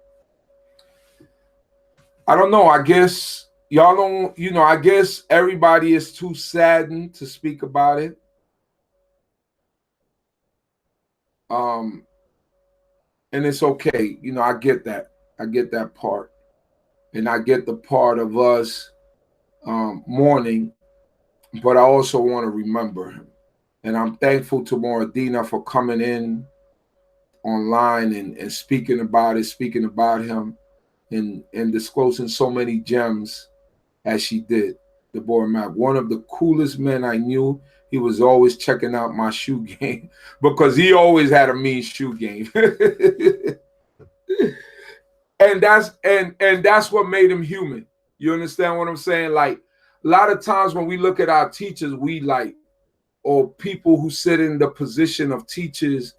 I don't know. I guess y'all don't. You know, I guess everybody is too saddened to speak about it. And it's okay. You know, I get that. I get that part, and I get the part of us mourning. But I also want to remember him. And I'm thankful to Moradina for coming in online and speaking about him and disclosing so many gems as she did. Deborah Mack, one of the coolest men I knew. He was always checking out my shoe game because he always had a mean shoe game. And that's what made him human. You understand what I'm saying? Like, a lot of times when we look at our teachers, or people who sit in the position of teachers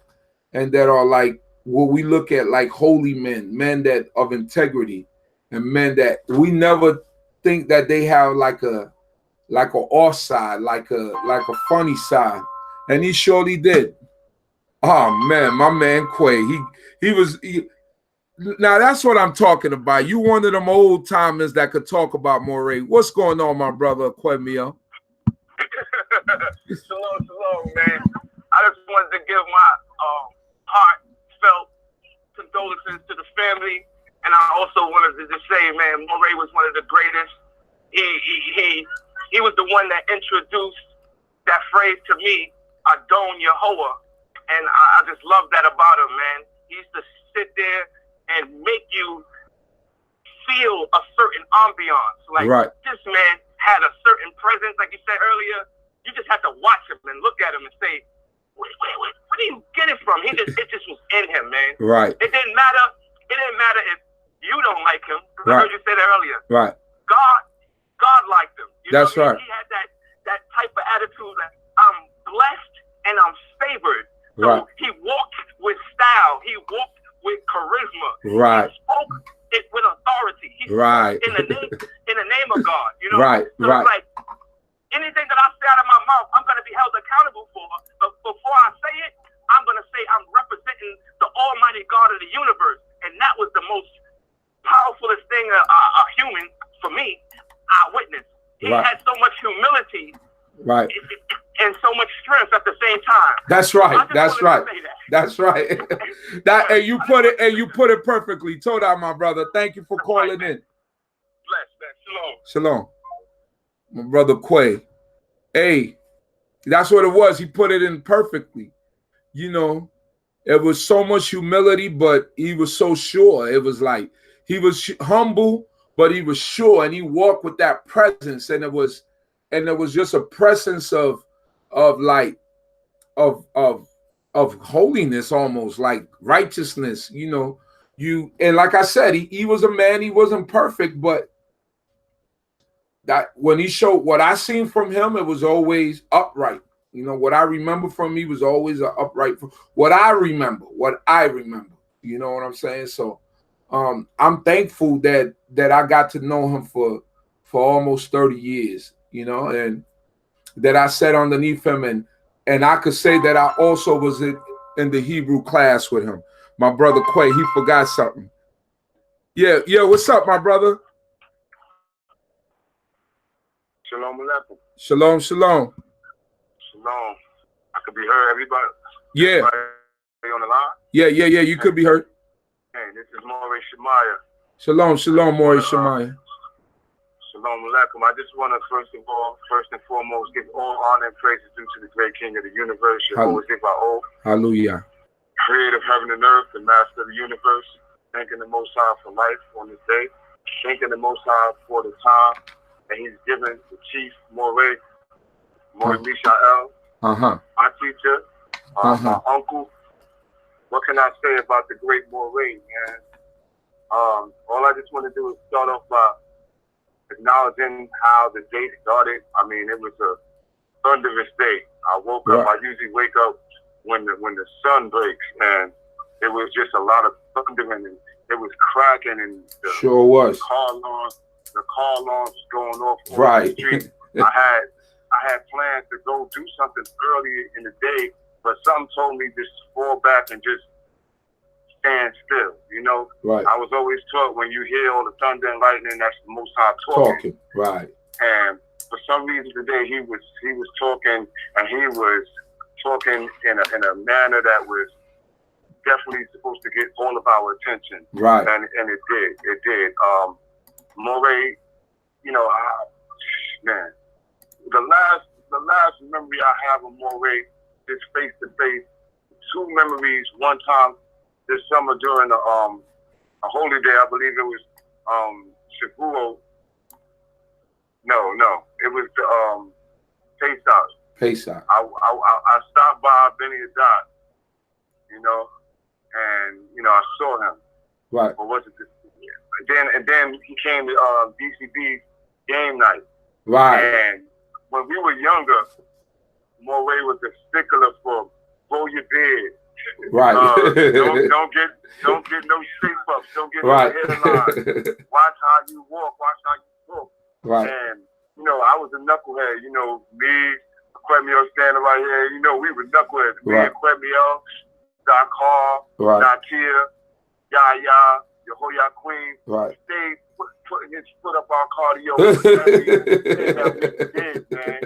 and that are like what we look at like holy men that of integrity, and men that we never think that they have like a off side, like a funny side. And he surely did. Oh man, my man Quay, now that's what I'm talking about. You one of them old timers that could talk about Ha-Moreh. What's going on, my brother Quay? Shalom, man. I just wanted to give my heartfelt condolences to the family, and I also wanted to just say, man, Ha-Moreh was one of the greatest. He was the one that introduced that phrase to me, Adon Yehovah, and I just love that about him, man. He used to sit there and make you feel a certain ambiance. Like this man had a certain presence, like you said earlier. You just had to watch him and look at him and say, wait, where do you get it from? It just was in him, man. Right. It didn't matter if you don't like him. I heard you say that earlier. Right. God liked him. That's right. He had that type of attitude that I'm blessed and I'm favored. So he walked with style. He walked with charisma. Right. He spoke it with authority. He spoke in the name of God. You know. Right. So it's like anything that I say out of my mouth, I'm going to be held accountable for. But before I say it, I'm going to say I'm representing the Almighty God of the universe, and that was the most powerfulest thing a human, for me, I witnessed. He had so much humility, and so much strength at the same time. That's right. That's right. That's right. And you put it perfectly. Toda, my brother. Thank you for calling in. Bless, man. Shalom. My brother Quay. Hey, that's what it was. He put it in perfectly. You know, it was so much humility, but he was so sure. It was like he was humble, but he was sure, and he walked with that presence, and it was just a presence of holiness, almost like righteousness. You know, and like I said, he was a man. He wasn't perfect, but that when he showed what I seen from him, it was always upright. You know, what I remember from me was always an upright. What I remember. You know what I'm saying? So I'm thankful that I got to know him for almost 30 years, you know, and that I sat underneath him, and I could say that I also was in the Hebrew class with him. My brother Quay, he forgot something. Yeah, what's up, my brother? Shalom alaikum. Shalom. Shalom. I could be heard, everybody. Yeah. Everybody on the line? Yeah, you could be heard. Hey, this is Ha-Moreh Shemaiah. Shalom, Ha-Moreh Shemaiah. Shalom alaikum. I just want to first and foremost, give all honor and praises due to the great King of the universe, Yehovah. Hallelujah. Creator of heaven and earth, the master of the universe. Thanking the Most High for life on this day. Thanking the Most High for the time that he's given the chief Moreh Meshael, my teacher, my uncle. What can I say about the great Moreh, man? All I just want to do is start off by acknowledging how the day started. I mean, it was a thunderous day. I woke up. I usually wake up when the sun breaks, and it was just a lot of thundering, and it was cracking, and the car alarms going off on the street. I had plans to go do something earlier in the day, but something told me just fall back and just stand still, you know? Right. I was always taught when you hear all the thunder and lightning, that's the Most High talking. Right. And for some reason today, he was talking, and he was talking in a manner that was definitely supposed to get all of our attention. Right. And it did. Moreh, you know, man, the last memory I have of Moreh is face to face. Two memories. One time this summer during a holy day, I believe it was Shavuot. No, it was the Pesach. I stopped by BINAH, you know, and you know I saw him. Right. Or was it this? And then he came to D.C.B game night. Right. And when we were younger, Moreh was a stickler for grow your beard. Right. Don't get no shape ups. Don't get no headlines. Watch how you walk. Watch how you talk. Right. And you know, I was a knucklehead. You know, me, Kwemiel standing right here. You know, we were knuckleheads. Me and Kwemiel, Doc Hall, Nakia, Yah, Yehoyah Queen. Right. Stayed putting his foot up our cardio. Man.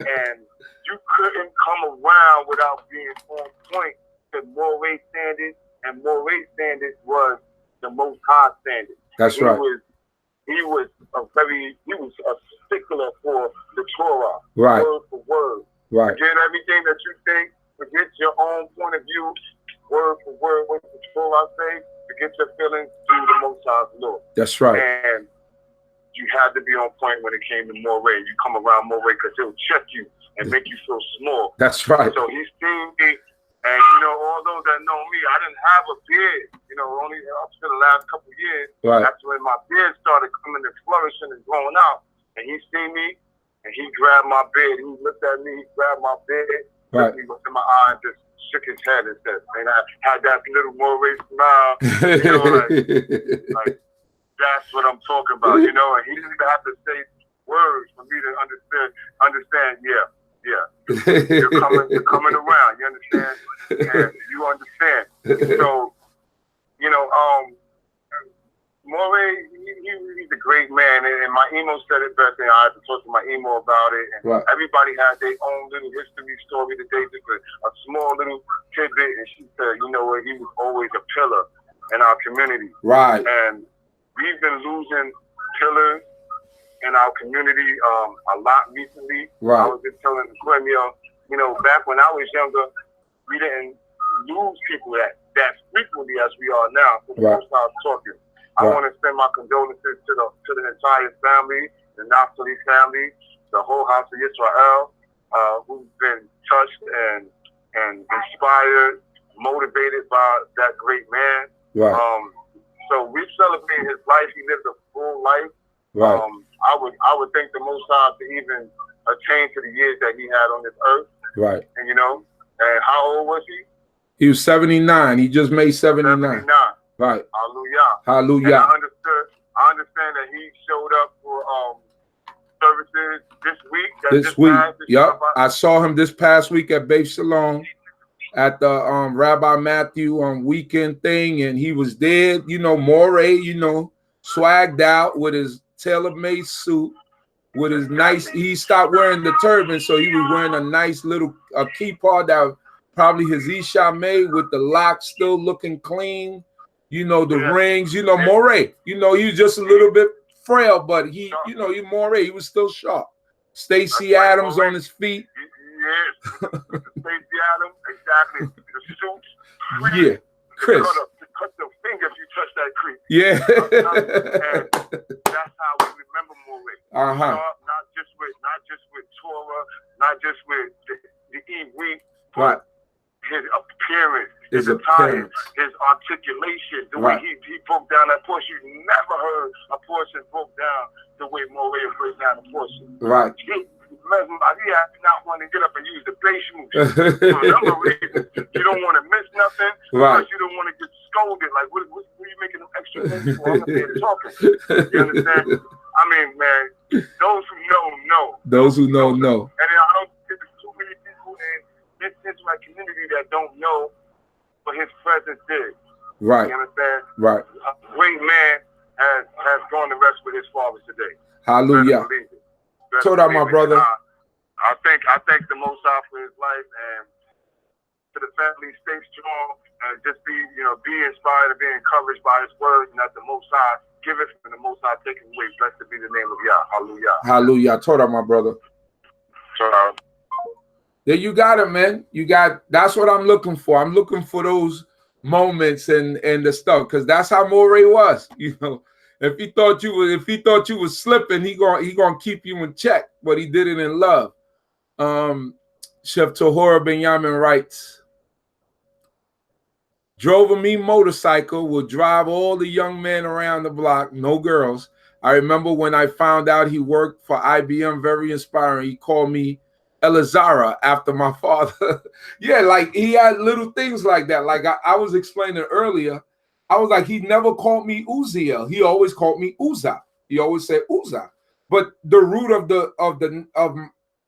And you couldn't come around without being on point to Moreh standards, and Moreh standards was the Most High standard. That's right. He was a stickler for the Torah, right, word for word. Right. Forget everything that you think. Forget your own point of view. Word for word, what the Torah say. Forget your feelings. Do the Most High's law. That's right. And you had to be on point when it came to Moreh. You come around Moreh because he'll check you and make you feel small. That's right. So he's seen me, and all those that know me, I didn't have a beard. Only up to the last couple of years. Right. That's when my beard started coming and flourishing and growing out. And he seen me, and he grabbed my beard. He looked at me, he grabbed my beard, looked me in my eye, and just shook his head and said, and I had that little Moreh smile, like that's what I'm talking about, and he didn't even have to say words for me to understand. Yeah, you're coming around. You understand? And you understand. So, Moreh, he's a great man, and my emo said it best, and I had to talk to my emo about it. And everybody had their own little history story today, just a small little tidbit, and she said, he was always a pillar in our community. Right. And we've been losing pillars in our community a lot recently. Right. I was just telling Quemio, back when I was younger, we didn't lose people that frequently as we are now. So the most I was talking. I want to send my condolences to the entire family, the Naphtali family, the whole house of Yisrael, who's been touched and inspired, motivated by that great man. Right. So we celebrate his life. He lived a full life. Right. I would thank the Most High to even attain to the years that he had on this earth. Right. And and how old was he? He was 79. He just made 79. 79. Right. Hallelujah. Hallelujah. And I understand that he showed up for services this week. This week. Yep. I saw him this past week at Beit Shalom at the Rabbi Matthew weekend thing, and he was there, Moreh, swagged out with his tailor-made suit, with his nice, he stopped wearing the turban, so he was wearing a nice little kippah that probably his Isha made, with the locks still looking clean, the rings, Moreh, he was just a little bit frail, but he Moreh, he was still sharp. Stacey Adams on his feet. Yes, Stacey Adams, exactly. The suits. Yeah, Chris. Cut the finger if you touch that creep. Yeah. And that's how we remember Moreh. Not just with Torah, not just with the Eve, but his appearance, his attire, his articulation, the way he broke down that portion. You never heard a portion broke down the way Moreh broke down a portion. Right. He had not want to get up and use the bass move. For a number of reasons. You don't want to miss nothing. Right. You don't want to get scolded. Like, what are you making them extra noise for? I'm here talking. You understand? I mean, man, those who know. Those who know. And I don't think there's too many people in this Israelite community that don't know what his presence did. Right. You understand? Right. A great man has gone to rest with his father today. Hallelujah. Torah, my brother. I thank the Most High for his life, and to the family, stay strong and just be inspired and be encouraged by his words, and that the Most High giveth and the Most High taking away. Blessed be the name of Yah. Hallelujah. Hallelujah. Torah, my brother. Torah. There you got it, man. That's what I'm looking for. I'm looking for those moments and the stuff, because that's how Moreh was. If he thought you was slipping, he gonna keep you in check, but he did it in love. Chef Tahora Benyamin writes, drove a mean motorcycle, will drive all the young men around the block, no girls. I remember when I found out he worked for IBM, very inspiring. He called me Elazara after my father. Yeah, like he had little things like that. Like I was explaining earlier, I was like, he never called me Uziel. He always called me Uzzah. He always said Uzzah. But the root of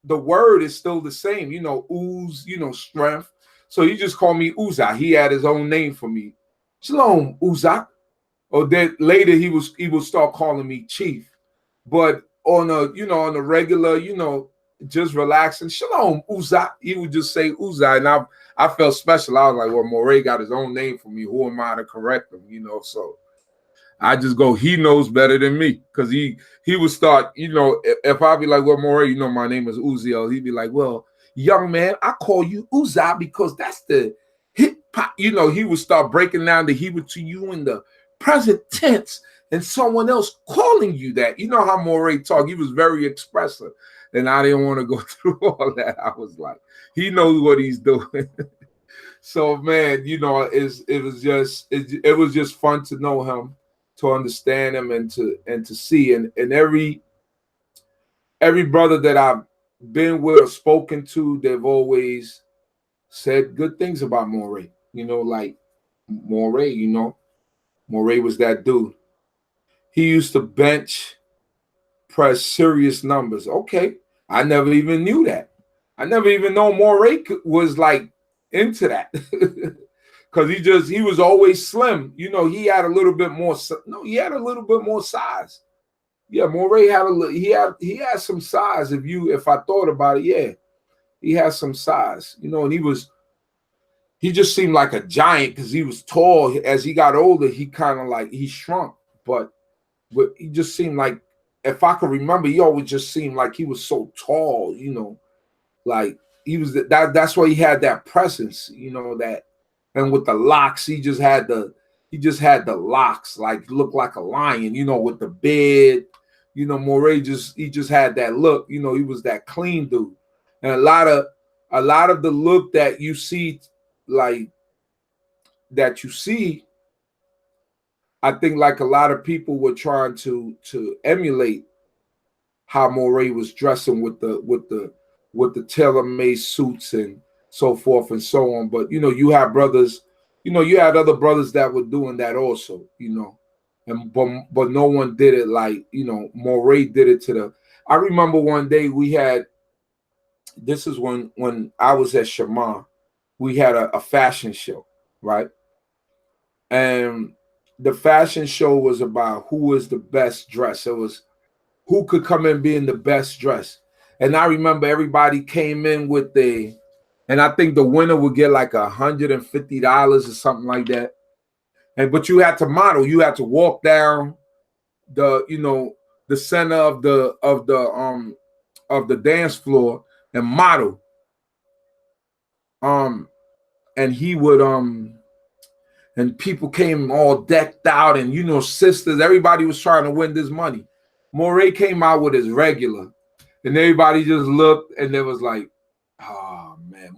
the word is still the same. Uz, strength. So he just called me Uzzah. He had his own name for me. Shalom, Uzzah. Or then later he would start calling me Chief. But on a regular, just relaxing, Shalom, Uzzah. He would just say Uzzah, and I felt special. I was like, well, Moreh got his own name for me. Who am I to correct him? So I just go, he knows better than me, because he would start, if I be like, well, Moreh, my name is Uziel. He'd be like, well, young man, I call you Uzzah because that's the hip hop. You know, he would start breaking down the Hebrew to you in the present tense and someone else calling you that. You know how Ha-Moreh talk. He was very expressive. And I didn't want to go through all that. I was like, he knows what he's doing. So, man, you know, it was just fun to know him, to understand him, and to see. And every brother that I've been with or spoken to, they've always said good things about Moreh. You know, like Moreh, you know, Moreh was that dude. He used to bench press serious numbers. Okay, I never even knew that. I never even know Moreh was like into that. Because he was always slim. You know, he had a little bit more. No, he had a little bit more size. Yeah, Moreh had he had some size. If I thought about it, yeah, he had some size. You know, and he just seemed like a giant because he was tall. As he got older, he kind of like he shrunk, but he just seemed like, if I could remember, he always just seemed like he was so tall. You know, like he was that's why he had that presence. You know that. And with the locks, he just had the locks, like looked like a lion, you know, with the beard. You know, Moreh he just had that look. You know, he was that clean dude. And a lot of the look that you see, I think like a lot of people were trying to emulate how Moreh was dressing with the tailor-made suits and so forth and so on. But you know, you have brothers, you know, you had other brothers that were doing that also, you know, and but no one did it like, you know, Moreh did it to the. I remember one day this is when I was at CHOKMAH, we had a fashion show, right? And the fashion show was about who was the best dressed. It was who could come in being the best dressed. And I remember everybody came in with and I think the winner would get like $150 or something like that. But you had to model. You had to walk down the center of the dance floor and model. And he would and people came all decked out, and you know, sisters. Everybody was trying to win this money. Moreh came out with his regular, and everybody just looked, and it was like, oh man,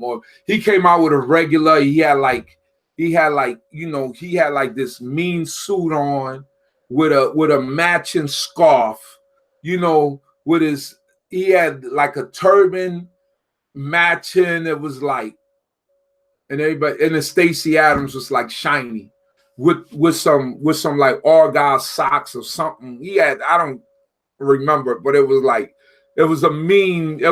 he came out with a regular. He had like this mean suit on with a matching scarf, you know, he had like a turban matching. It was like, and everybody, and the Stacey Adams was like shiny with some like argyle socks or something. He had, I don't remember, but it was a mean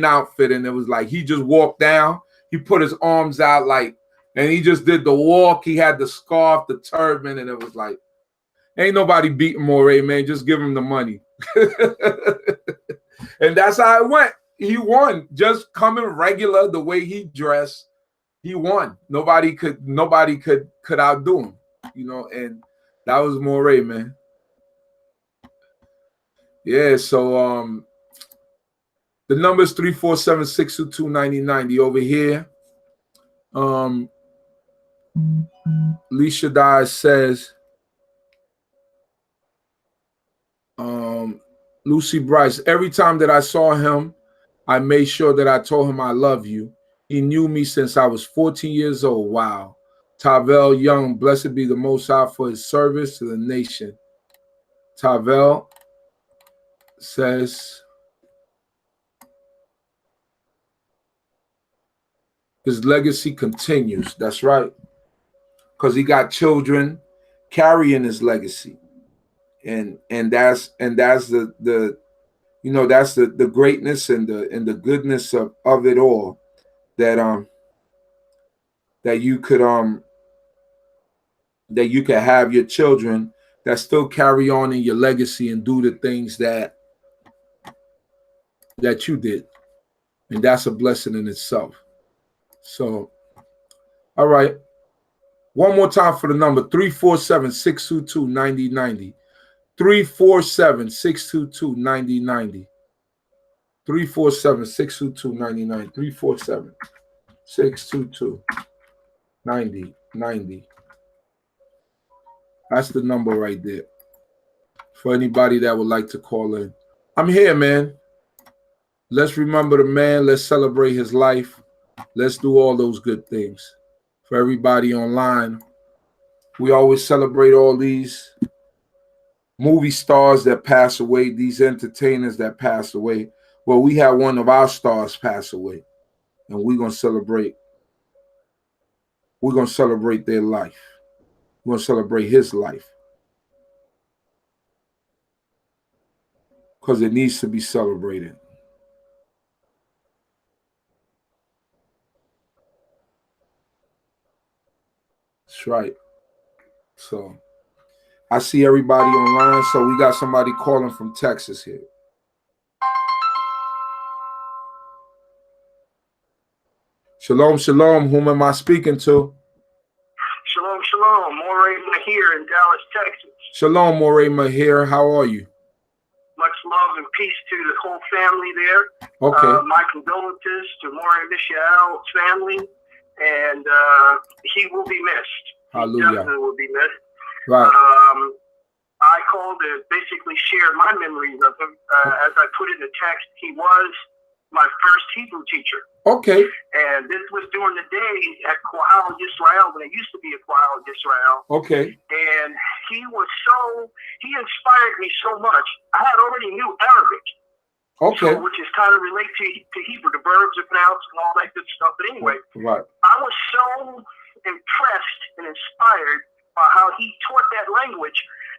outfit. And it was like he just walked down, he put his arms out like, and he just did the walk. He had the scarf, the turban, and it was like, ain't nobody beating Moreh, man. Just give him the money. And that's how it went. He won. Just coming regular, the way he dressed, he won. Nobody could outdo him, you know. And that was Moreh, man. Yeah, so the number is 347-622-9090 over here. Lisha Dye says, Lucy Bryce, every time that I saw him, I made sure that I told him I love you. He knew me since I was 14 years old. Wow. Tavel Young, blessed be the Most High for his service to the nation. Tavel says his legacy continues. That's right. Because he got children carrying his legacy. And that's the you know, that's the greatness and the goodness of it all, that you could have your children that still carry on in your legacy and do the things that you did. And that's a blessing in itself. So, all right. One more time for the number, 347-622-9090. 347-622-9090. 347-622-99. 347-622-9090. That's the number right there for anybody that would like to call in. I'm here, man. Let's remember the man. Let's celebrate his life. Let's do all those good things. For everybody online, we always celebrate all these movie stars that pass away, these entertainers that pass away. Well, we had one of our stars pass away, and we're going to celebrate. We're going to celebrate their life. We're going to celebrate his life. Because it needs to be celebrated. That's right. So I see everybody online. So we got somebody calling from Texas here. Shalom, shalom. Whom am I speaking to? Shalom, shalom. Ha-Moreh here in Dallas, Texas. Shalom, Ha-Moreh here. How are you? Much love and peace to the whole family there. Okay. My condolences to Meshael's family, and he will be missed. Hallelujah. He definitely will be missed. Right. I called to basically share my memories of him. As I put in the text, he was my first Hebrew teacher. Okay. And this was during the day at Yisrael, when it used to be a Yisrael. Okay. And he inspired me so much. I had already knew Arabic. Okay. So, which is kind of related to Hebrew. The verbs are pronounced and all that good stuff. But anyway, right. I was so impressed and inspired by how he taught that language.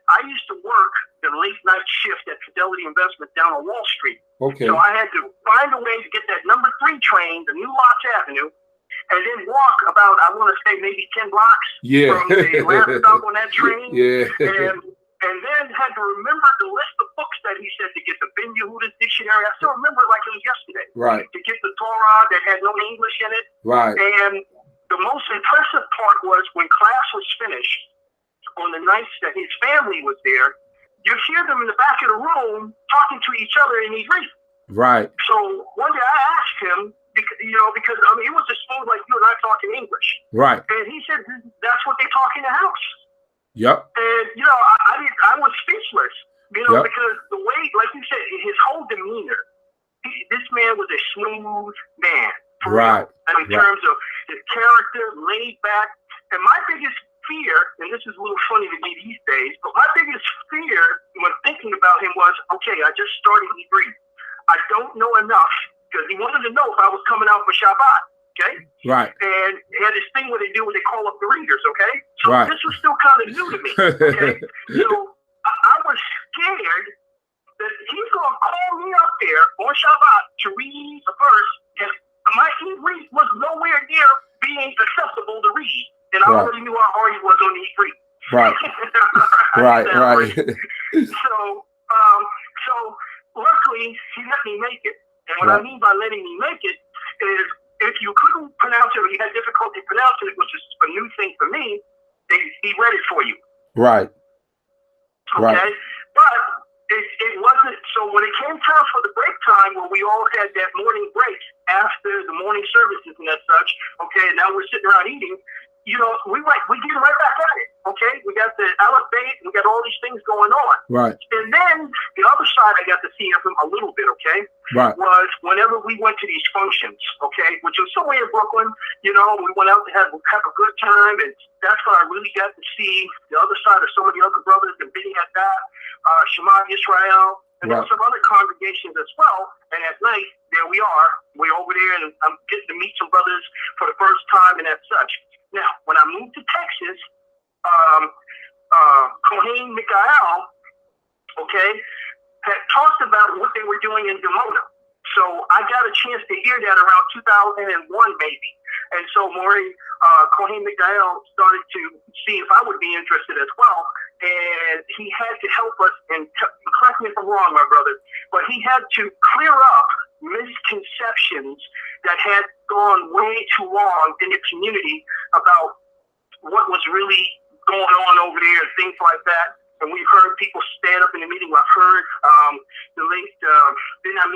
I used to work the late night shift at Fidelity Investment down on Wall Street. Okay. So I had to find a way to get that number 3 train, the New Lots Avenue, and then walk about, I want to say maybe 10 blocks from the last stop on that train. Yeah. And then had to remember the list of books that he said to get, the Ben Yehuda's dictionary. I still remember it like it was yesterday. Right. To get the Torah that had no English in it. Right. And the most impressive part was when class was finished, on the nights that his family was there, you hear them in the back of the room talking to each other in Hebrew. Right. So one day I asked him, because I mean, it was just smooth like you and I talking English. Right. And he said, that's what they talk in the house. Yep. And, I was speechless, yep. Because the way, like you said, his whole demeanor, this man was a smooth man. Right. And in terms of his character, laid back. And my biggest fear, and this is a little funny to me these days, but my biggest fear when thinking about him was, okay, I just started Hebrew. I don't know enough, because he wanted to know if I was coming out for Shabbat, okay? Right. And he had this thing where they do when they call up the readers, okay? So right. This was still kind of new to me, okay? So I was scared that he's going to call me up there on Shabbat to read a verse, and my Hebrew was nowhere near being acceptable to read. And I already knew how hard he was on the Hebrew. Right. right. So luckily he let me make it. And what I mean by letting me make it is if you couldn't pronounce it or you had difficulty pronouncing it, which is a new thing for me, he read it for you. Right. Okay. Right. But it wasn't. So when it came time for the break time, where we all had that morning break after the morning services and such, okay, now we're sitting around eating. We get right back at it, okay? We got the Aleph Beit, we got all these things going on. Right. And then the other side I got to see of him a little bit, okay? Right. Was whenever we went to these functions, okay, which was somewhere in Brooklyn, we went out to have a good time, and that's when I really got to see the other side of some of the other brothers, and BINAH, Shema Yisrael, and then some other congregations as well. And at night, there we are. We're over there, and I'm getting to meet some brothers for the first time and as such. Now, when I moved to Texas, Meshael, okay, had talked about what they were doing in Dimona. So I got a chance to hear that around 2001, maybe. And so Meshael started to see if I would be interested as well. And he had to help us, and correct me if I'm wrong, my brother, but he had to clear up misconceptions that had gone way too long in the community about what was really going on over there and things like that. And we've heard people stand up in the meeting. I've heard the late BINAH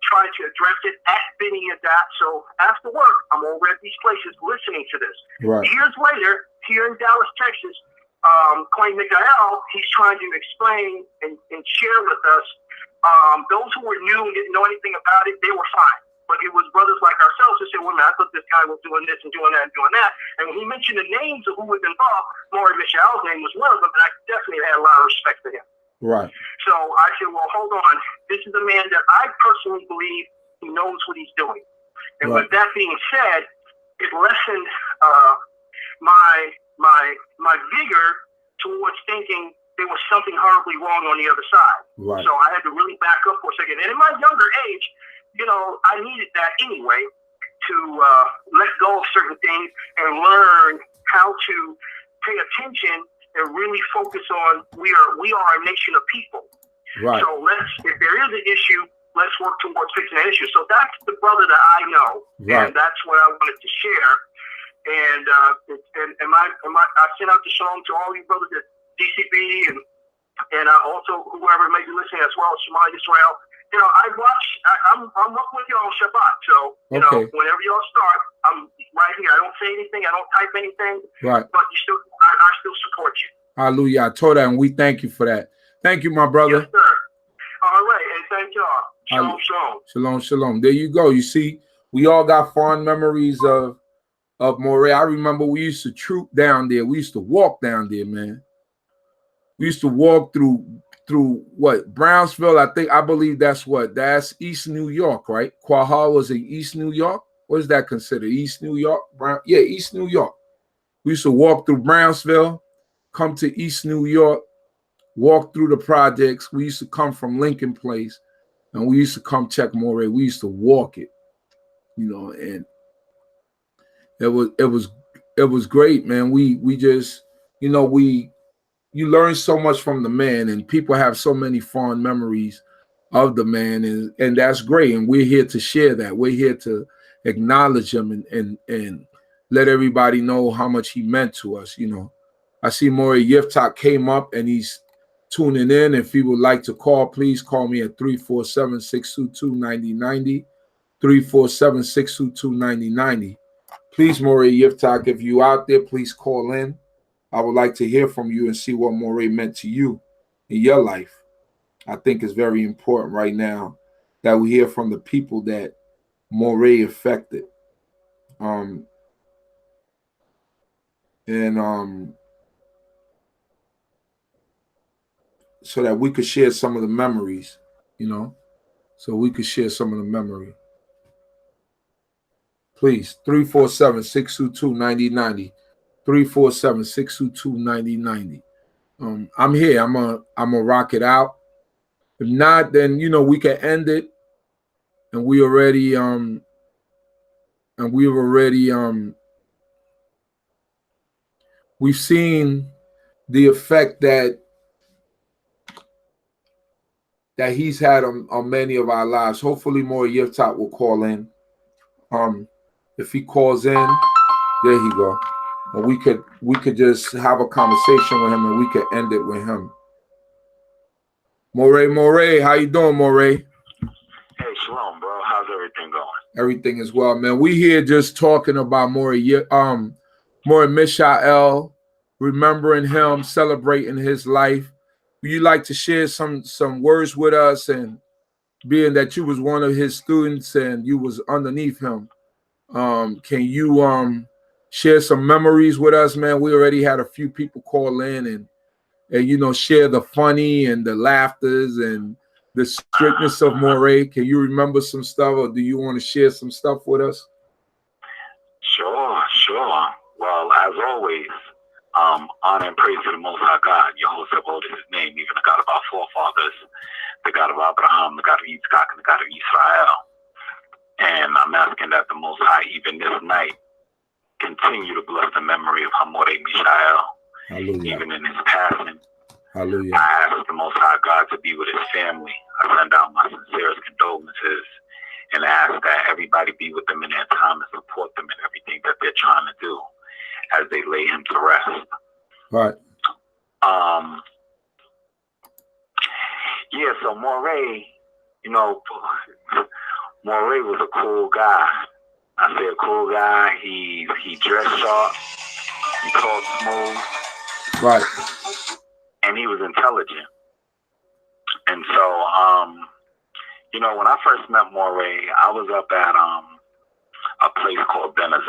try to address it at BINAH YAH. So after work, I'm over at these places listening to this. Right. Years later, here in Dallas, Texas, Claim Meshael, he's trying to explain and share with us. Those who were new and didn't know anything about it, they were fine. But it was brothers like ourselves who said, well, man, I thought this guy was doing this and doing that and doing that. And when he mentioned the names of who was involved, Ha-Moreh Meshael's name was one of them, and I definitely had a lot of respect for him. Right. So I said, well, hold on. This is a man that I personally believe he knows what he's doing. And with that being said, it lessened my vigor towards thinking there was something horribly wrong on the other side. Right. So I had to really back up for a second. And in my younger age, you know, I needed that anyway to let go of certain things and learn how to pay attention and really focus on we are a nation of people. Right. So if there is an issue, let's work towards fixing that issue. So that's the brother that I know, and that's what I wanted to share. And I sent out the shalom to all you brothers at D.C.B. and also whoever may be listening as well, Shema Yisrael. You know, I'm up with you on Shabbat. So, you know, whenever y'all start, I'm right here. I don't say anything. I don't type anything. Right. But I still support you. Hallelujah. I told that, and we thank you for that. Thank you, my brother. Yes, sir. All right. And thank y'all. Shalom, shalom. Shalom, shalom. There you go. You see, we all got fond memories of Ha-Moreh. I remember we used to troop down there. We used to walk down there, man. We used to walk through what, Brownsville? I believe that's East New York, right? Quaha was in East New York. What is that considered? East New York? Yeah, East New York. We used to walk through Brownsville, come to East New York, walk through the projects. We used to come from Lincoln Place, and we used to come check Ha-Moreh. We used to walk it, you know, and it was great, man. We just, you know, you learn so much from the man, and people have so many fond memories of the man, and that's great. And we're here to share that. We're here to acknowledge him and let everybody know how much he meant to us. You know, I see Moreh Yiftach came up and he's tuning in. If he would like to call, please call me at 347-622-9090. 347-622-9090. Please, Moreh Yiftach, if you out there, please call in. I would like to hear from you and see what Ha-Moreh meant to you in your life. I think it's very important right now that we hear from the people that Ha-Moreh affected. So that we could share some of the memories, you know, so we could share some of the memory. Please, 347-622-9090. 347-622-9090. I'm here. I'm a rock it out. If not, then you know we can end it. And we've seen the effect that he's had on many of our lives. Hopefully Moreh Yiftach will call in. If he calls in, there he go. And we could just have a conversation with him, and we could end it with him. Moreh, how you doing, Moreh? Hey, Shalom, bro. How's everything going? Everything is well, man. We here just talking about Moreh Meshael, remembering him, celebrating his life. Would you like to share some words with us? And being that you was one of his students and you was underneath him, can you share some memories with us, man? We already had a few people call in and you know, share the funny and the laughters and the strictness of Ha-Moreh. Can you remember some stuff, or do you want to share some stuff with us? Sure. Well, as always, honor and praise to the Most High God. Yehovah is his name, even the God of our forefathers, the God of Abraham, the God of Yitzchak, and the God of Yisrael. And I'm asking that the Most High, even this night, continue to bless the memory of Ha-Moreh Meshael. Hallelujah. Even in his passing. Hallelujah. I ask the Most High God to be with his family. I send out my sincerest condolences and ask that everybody be with them in their time and support them in everything that they're trying to do as they lay him to rest. Right. Yeah, so Ha-Moreh, you know, Moreh was a cool guy. I say a cool guy. He dressed sharp. He talked smooth. Right. And he was intelligent. And so, you know, when I first met Moreh, I was up at a place called BINAH,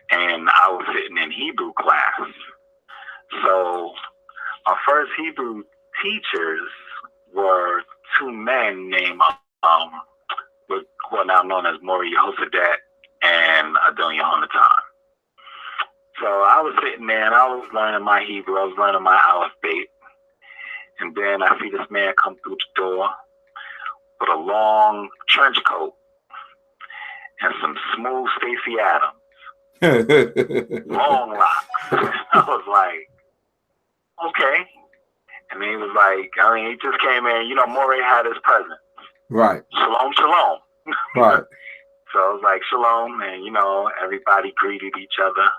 and I was sitting in Hebrew class. So our first Hebrew teachers were two men named, who are now known as Moreh Yehosadat and Adon Yehonatan. So I was sitting there and I was learning my Hebrew, I was learning my alphabet. And then I see this man come through the door with a long trench coat and some smooth Stacey Adams. Long locks. I was like, okay. And then he was like, I mean, he just came in, you know, Moreh had his presence. Right. Shalom, shalom. Right. So I was like, shalom, and, you know, everybody greeted each other.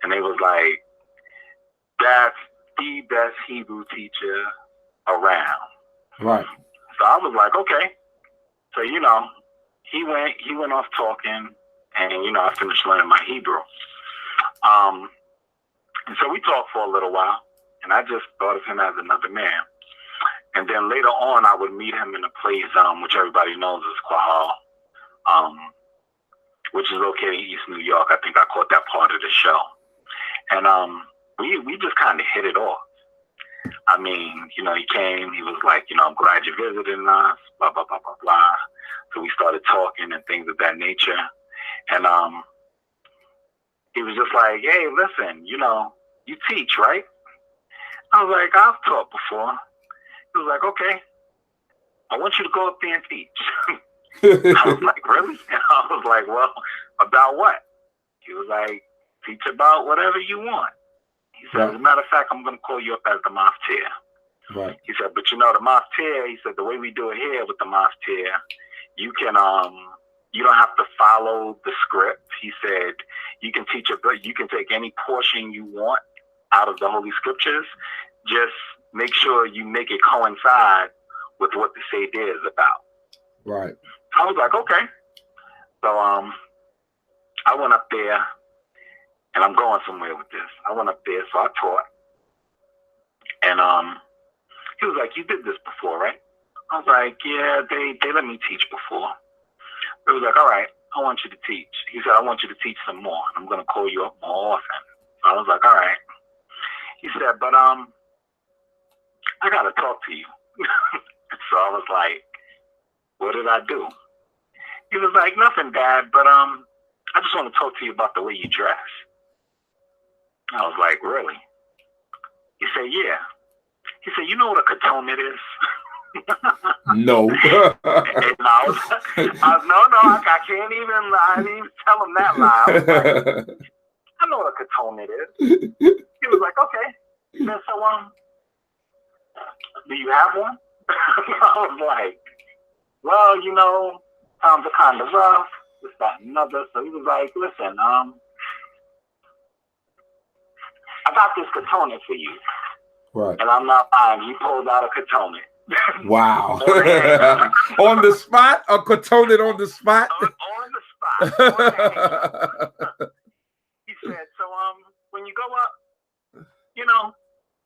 And they was like, that's the best Hebrew teacher around. Right. So I was like, okay. So, you know, he went off talking, and, you know, I finished learning my Hebrew. And so we talked for a little while, and I just thought of him as another man. And then later on, I would meet him in a place, which everybody knows is Quahal, which is located in East New York. I think I caught that part of the show. And we just kind of hit it off. I mean, you know, he came, he was like, you know, I'm glad you visited us, blah, blah, blah, blah, blah. So we started talking and things of that nature. And he was just like, hey, listen, you know, you teach, right? I was like, I've taught before. He was like, okay, I want you to go up there and teach. I was like, really? And I was like, well, about what? He was like, teach about whatever you want. He said, as a matter of fact, I'm going to call you up as the maftir. Right. He said, but you know, the maftir, he said, the way we do it here with the maftir, you can, you don't have to follow the script. He said, you can teach it, but you can take any portion you want out of the Holy Scriptures. Just make sure you make it coincide with what the Seder is about. Right. I was like, okay. So I went up there, and I'm going somewhere with this. I went up there, so I taught. And he was like, you did this before, right? I was like, yeah, they let me teach before. He was like, all right, I want you to teach. He said, I want you to teach some more. I'm going to call you up more often. So I was like, all right. He said, but I got to talk to you. So I was like, what did I do? He was like, nothing, Dad, but I just want to talk to you about the way you dress. I was like, really? He said, yeah. He said, you know what a katonet is? No. And I can't even lie. I didn't even tell him that lie. I was like, I know what a katonet is. He was like, okay. He said, so, do you have one? I was like, well, you know, times are kind of rough, this, that, and another. So he was like, listen, I got this katonet for you. Right. And I'm not lying. He pulled out a katonet. Wow. On the spot? A katonet on the spot? On the spot. He said, so when you go up, you know,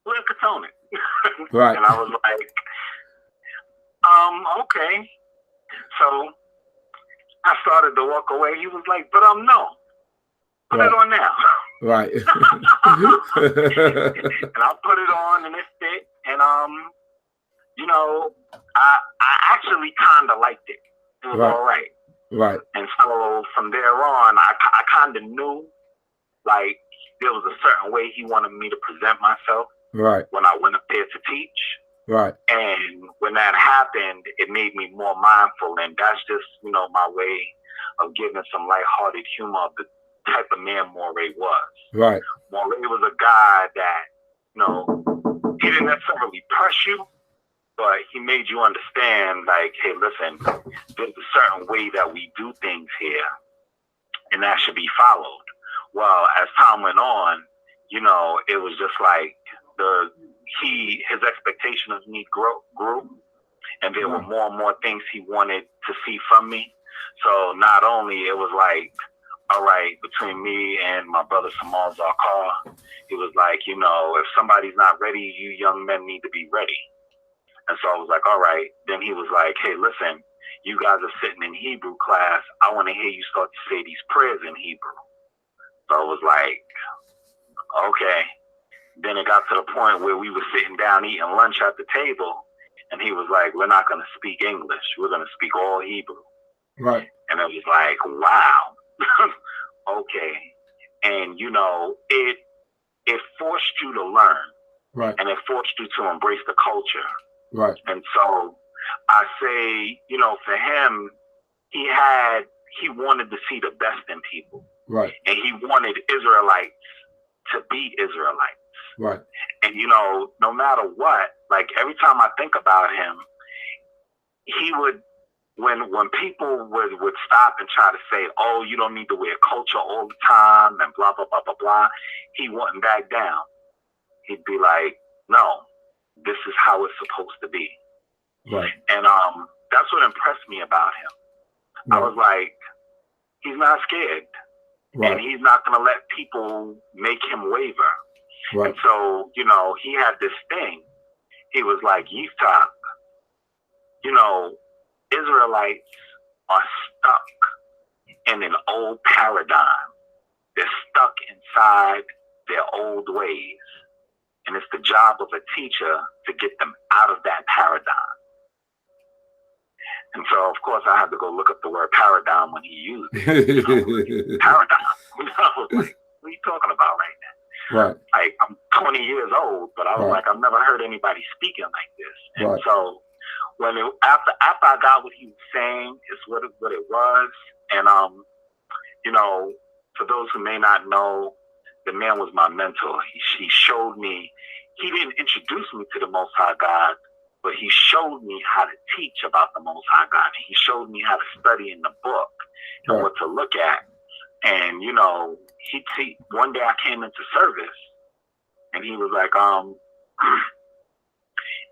wear a katonet. Right. And I was like, okay. So I started to walk away. He was like, but no. Put it on now. Right. And I put it on and it fit. And you know, I actually kind of liked it. It was all right. Right. And so from there on, I kind of knew, like, there was a certain way he wanted me to present myself. Right. When I went up there to teach. Right. And when that happened, it made me more mindful. And that's just, you know, my way of giving some lighthearted humor of the type of man Moreh was. Right. Moreh was a guy that, you know, he didn't necessarily press you, but he made you understand, like, hey, listen, there's a certain way that we do things here, and that should be followed. Well, as time went on, you know, it was just like his expectation of me grew, and and there were more and more things he wanted to see from me. So not only it was like, all right, between me and my brother Samal Zarkar, he was like, you know, if somebody's not ready, you young men need to be ready. And so I was like, all right. Then he was like, hey, listen, you guys are sitting in Hebrew class. I want to hear you start to say these prayers in Hebrew. So I was like, okay. Then it got to the point where we were sitting down eating lunch at the table, and he was like, we're not going to speak English. We're going to speak all Hebrew. Right. And it was like, wow. Okay. And, you know, it forced you to learn. Right. And it forced you to embrace the culture. Right. And so I say, you know, for him, he wanted to see the best in people. Right. And he wanted Israelites to be Israelites. Right. And, you know, no matter what, like every time I think about him, he would, when people would stop and try to say, oh, you don't need to wear culture all the time and blah, blah, blah, blah, blah, he wouldn't back down. He'd be like, no, this is how it's supposed to be. Right. And that's what impressed me about him. Right. I was like, he's not scared. Right. And he's not going to let people make him waver. Right. And so, you know, he had this thing. He was like, Yitzhak, you know, Israelites are stuck in an old paradigm. They're stuck inside their old ways. And it's the job of a teacher to get them out of that paradigm. And so, of course, I had to go look up the word paradigm when he used it. You know, paradigm. You know, like, what are you talking about right now? Right. Like, I'm 20 years old, but I was like, I've never heard anybody speaking like this. And so, when after I got what he was saying, it's what it was. And you know, for those who may not know, the man was my mentor. He showed me. He didn't introduce me to the Most High God, but he showed me how to teach about the Most High God. And he showed me how to study in the book and what to look at. And, you know, one day I came into service and he was like,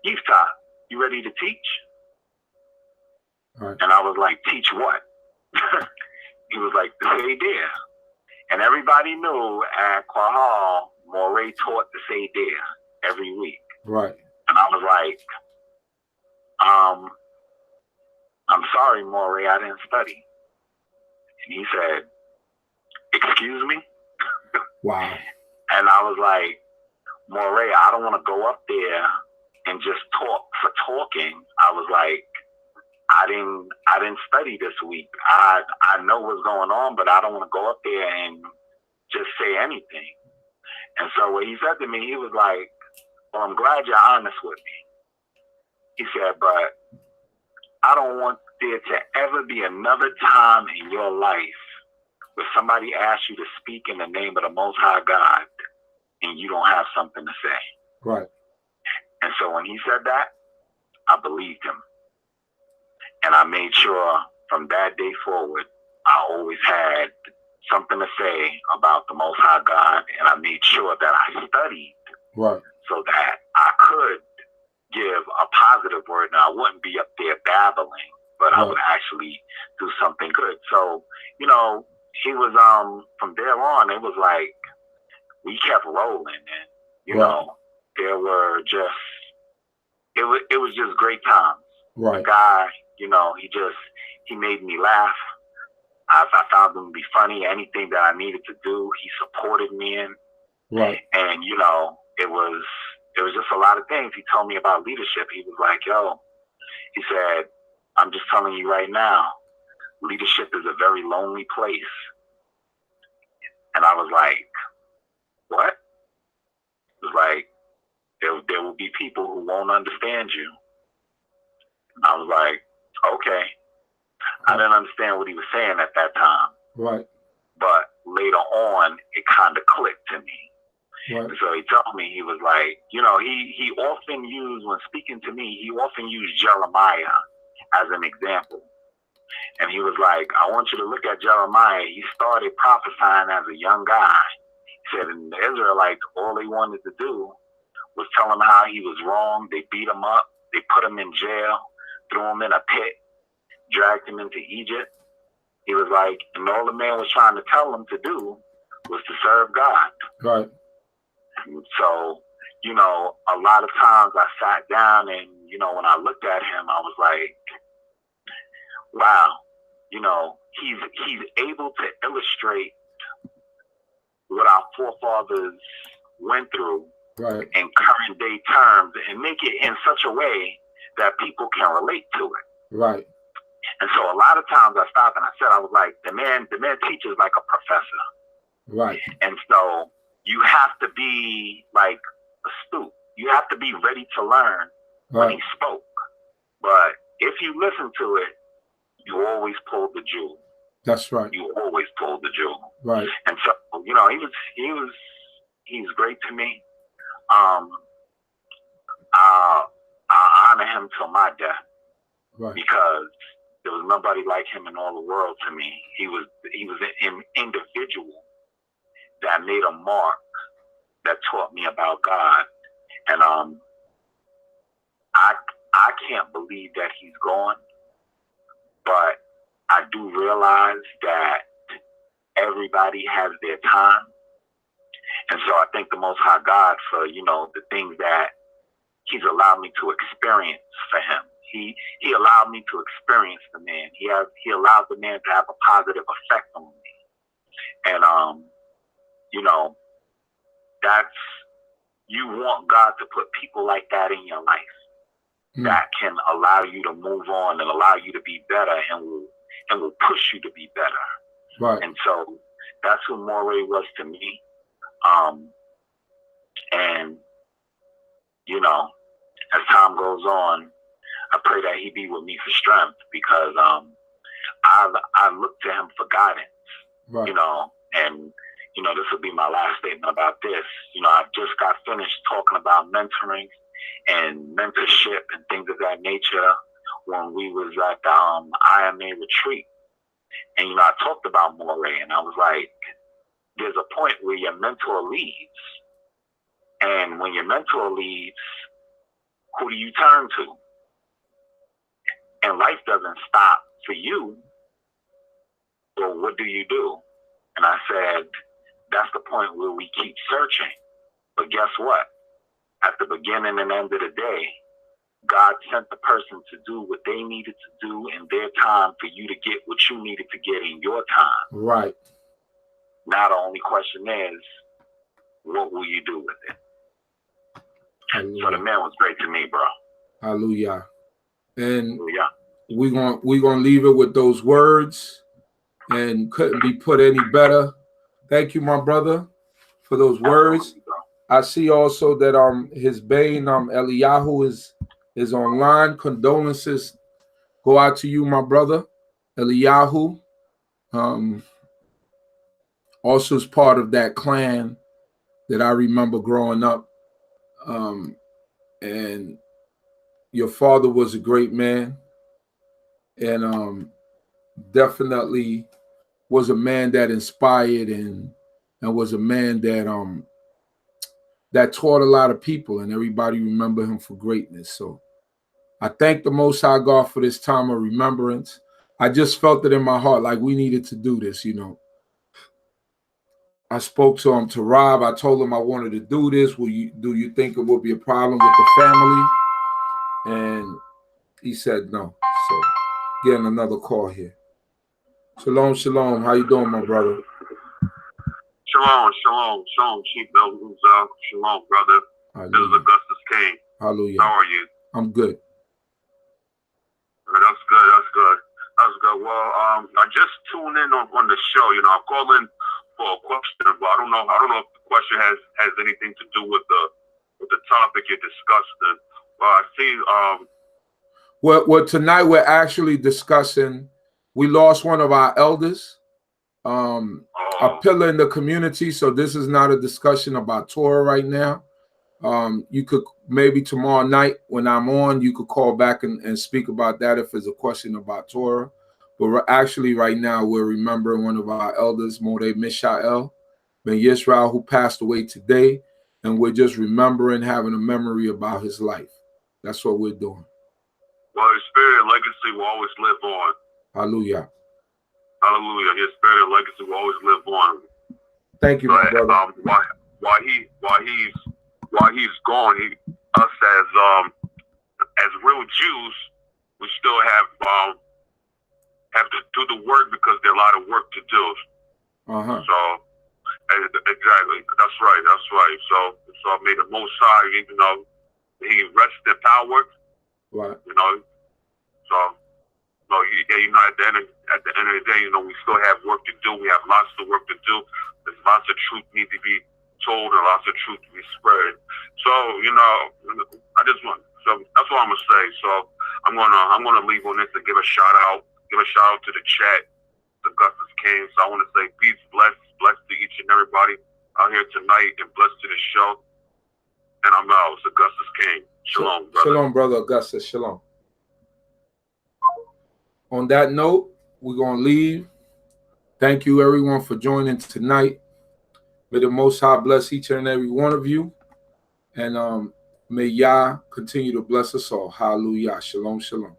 Yitzhak, you ready to teach? Right. And I was like, teach what? He was like, the Seder. And everybody knew at Quahal, Ha-Moreh taught the Seder every week. Right. And I was like, I'm sorry, Ha-Moreh, I didn't study. And he said, excuse me? Wow. And I was like, Ha-Moreh, I don't want to go up there and just talk for talking. I was like, I didn't study this week. I know what's going on, but I don't want to go up there and just say anything. And so what he said to me, he was like, well, I'm glad you're honest with me. He said, but I don't want there to ever be another time in your life where somebody asks you to speak in the name of the Most High God and you don't have something to say. Right. And so when he said that, I believed him. And I made sure from that day forward, I always had something to say about the Most High God. And I made sure that I studied so that I could give a positive word. Now, I wouldn't be up there babbling, but I would actually do something good. So, you know, he was, from there on, it was like, we kept rolling. And, you know, there were just, it was just great times. Right. The guy, you know, he made me laugh. I found him to be funny. Anything that I needed to do, he supported me in. Right. And, you know, there was just a lot of things. He told me about leadership. He was like, yo, he said, I'm just telling you right now, leadership is a very lonely place. And I was like, what? It was like, there will be people who won't understand you. And I was like, okay. I didn't understand what he was saying at that time. Right. But later on, it kind of clicked to me. Right. So he told me, he was like, you know, he often used, when speaking to me, he often used Jeremiah as an example. And he was like, I want you to look at Jeremiah. He started prophesying as a young guy. He said, and the Israelites, all they wanted to do was tell him how he was wrong. They beat him up. They put him in jail. threw him in a pit, dragged him into Egypt. He was like, and all the man was trying to tell him to do was to serve God. Right. And so, you know, a lot of times I sat down and, you know, when I looked at him, I was like, wow, you know, he's able to illustrate what our forefathers went through, right, in current day terms, and make it in such a way that people can relate to it. Right. And so a lot of times I stopped and I said, I was like, the man teaches like a professor. Right. And so you have to be like astute. You have to be ready to learn when he spoke. But if you listen to it, you always pulled the jewel. That's right. You always pulled the jewel. Right. And so, you know, he's great to me. I honor him till my death. Right. Because there was nobody like him in all the world to me. He was an individual that made a mark that taught me about God. And I can't believe that he's gone, but I do realize that everybody has their time. And so I thank the Most High God for, you know, the things that he's allowed me to experience for him. He allowed me to experience the man. He allowed the man to have a positive effect on me. And, you know, you want God to put people like that in your life that can allow you to move on and allow you to be better and will push you to be better. Right. And so that's who Ha-Moreh was to me. And, you know, as time goes on, I pray that he be with me for strength, because I look to him for guidance. Right. You know, and, you know, this will be my last statement about this. You know, I just got finished talking about mentoring and mentorship and things of that nature when we was at the IMA retreat. And, you know, I talked about Ha-Moreh, and I was like, there's a point where your mentor leaves. And when your mentor leaves, who do you turn to? And life doesn't stop for you. So what do you do? And I said, that's the point where we keep searching. But guess what? At the beginning and end of the day, God sent the person to do what they needed to do in their time for you to get what you needed to get in your time. Right. Now the only question is, what will you do with it? Hallelujah. So the man was great to me, bro. Hallelujah. And Hallelujah. we're gonna leave it with those words, and couldn't be put any better. Thank you, my brother, for those words. I see also that his Bane Eliyahu is online. Condolences go out to you, my brother Eliyahu. Also is part of that clan that I remember growing up. And your father was a great man, and definitely was a man that inspired and was a man that that taught a lot of people, and everybody remember him for greatness. So I thank the Most High God for this time of remembrance. I just felt it in my heart like we needed to do this, you know. I spoke to Rob. I told him I wanted to do this. Do you think it will be a problem with the family? And he said no. So getting another call here. Shalom, shalom. How you doing, my brother? Shalom, Chief Elder. Shalom, brother. Hallelujah. This is Augustus King. Hallelujah. How are you? I'm good. That's good. Well, I just tuned in on the show. You know, I'm calling for a question, but I don't know if the question has anything to do with the topic you're discussing. Well, I see. Well, tonight we're actually discussing. We lost one of our elders, a pillar in the community. So this is not a discussion about Torah right now. You could maybe tomorrow night when I'm on, you could call back and speak about that if there's a question about Torah. But right now we're remembering one of our elders, Meshael, Ben Yisrael, who passed away today, and we're just remembering, having a memory about his life. That's what we're doing. Well, his spirit and legacy will always live on. Hallelujah. Hallelujah. His spirit and legacy will always live on. Thank you, So, my brother. while he's gone, us as real Jews, we still have to do the work because there's a lot of work to do. So exactly, that's right. So may the Most High, even though he rests in power, right? You know, so at the end of the day, we still have work to do. We have lots of work to do. There's lots of truth need to be told and lots of truth to be spread. So I just want. So that's what I'm gonna say. So I'm gonna leave on this and give a shout out to the chat, to Augustus King. So I want to say peace, bless to each and everybody out here tonight, and bless to the show. And I'm out. It's Augustus King. Shalom, brother. Shalom, brother Augustus. Shalom. On that note, we're gonna leave. Thank you, everyone, for joining tonight. May the Most High bless each and every one of you, and may Yah continue to bless us all. Hallelujah. Shalom, shalom.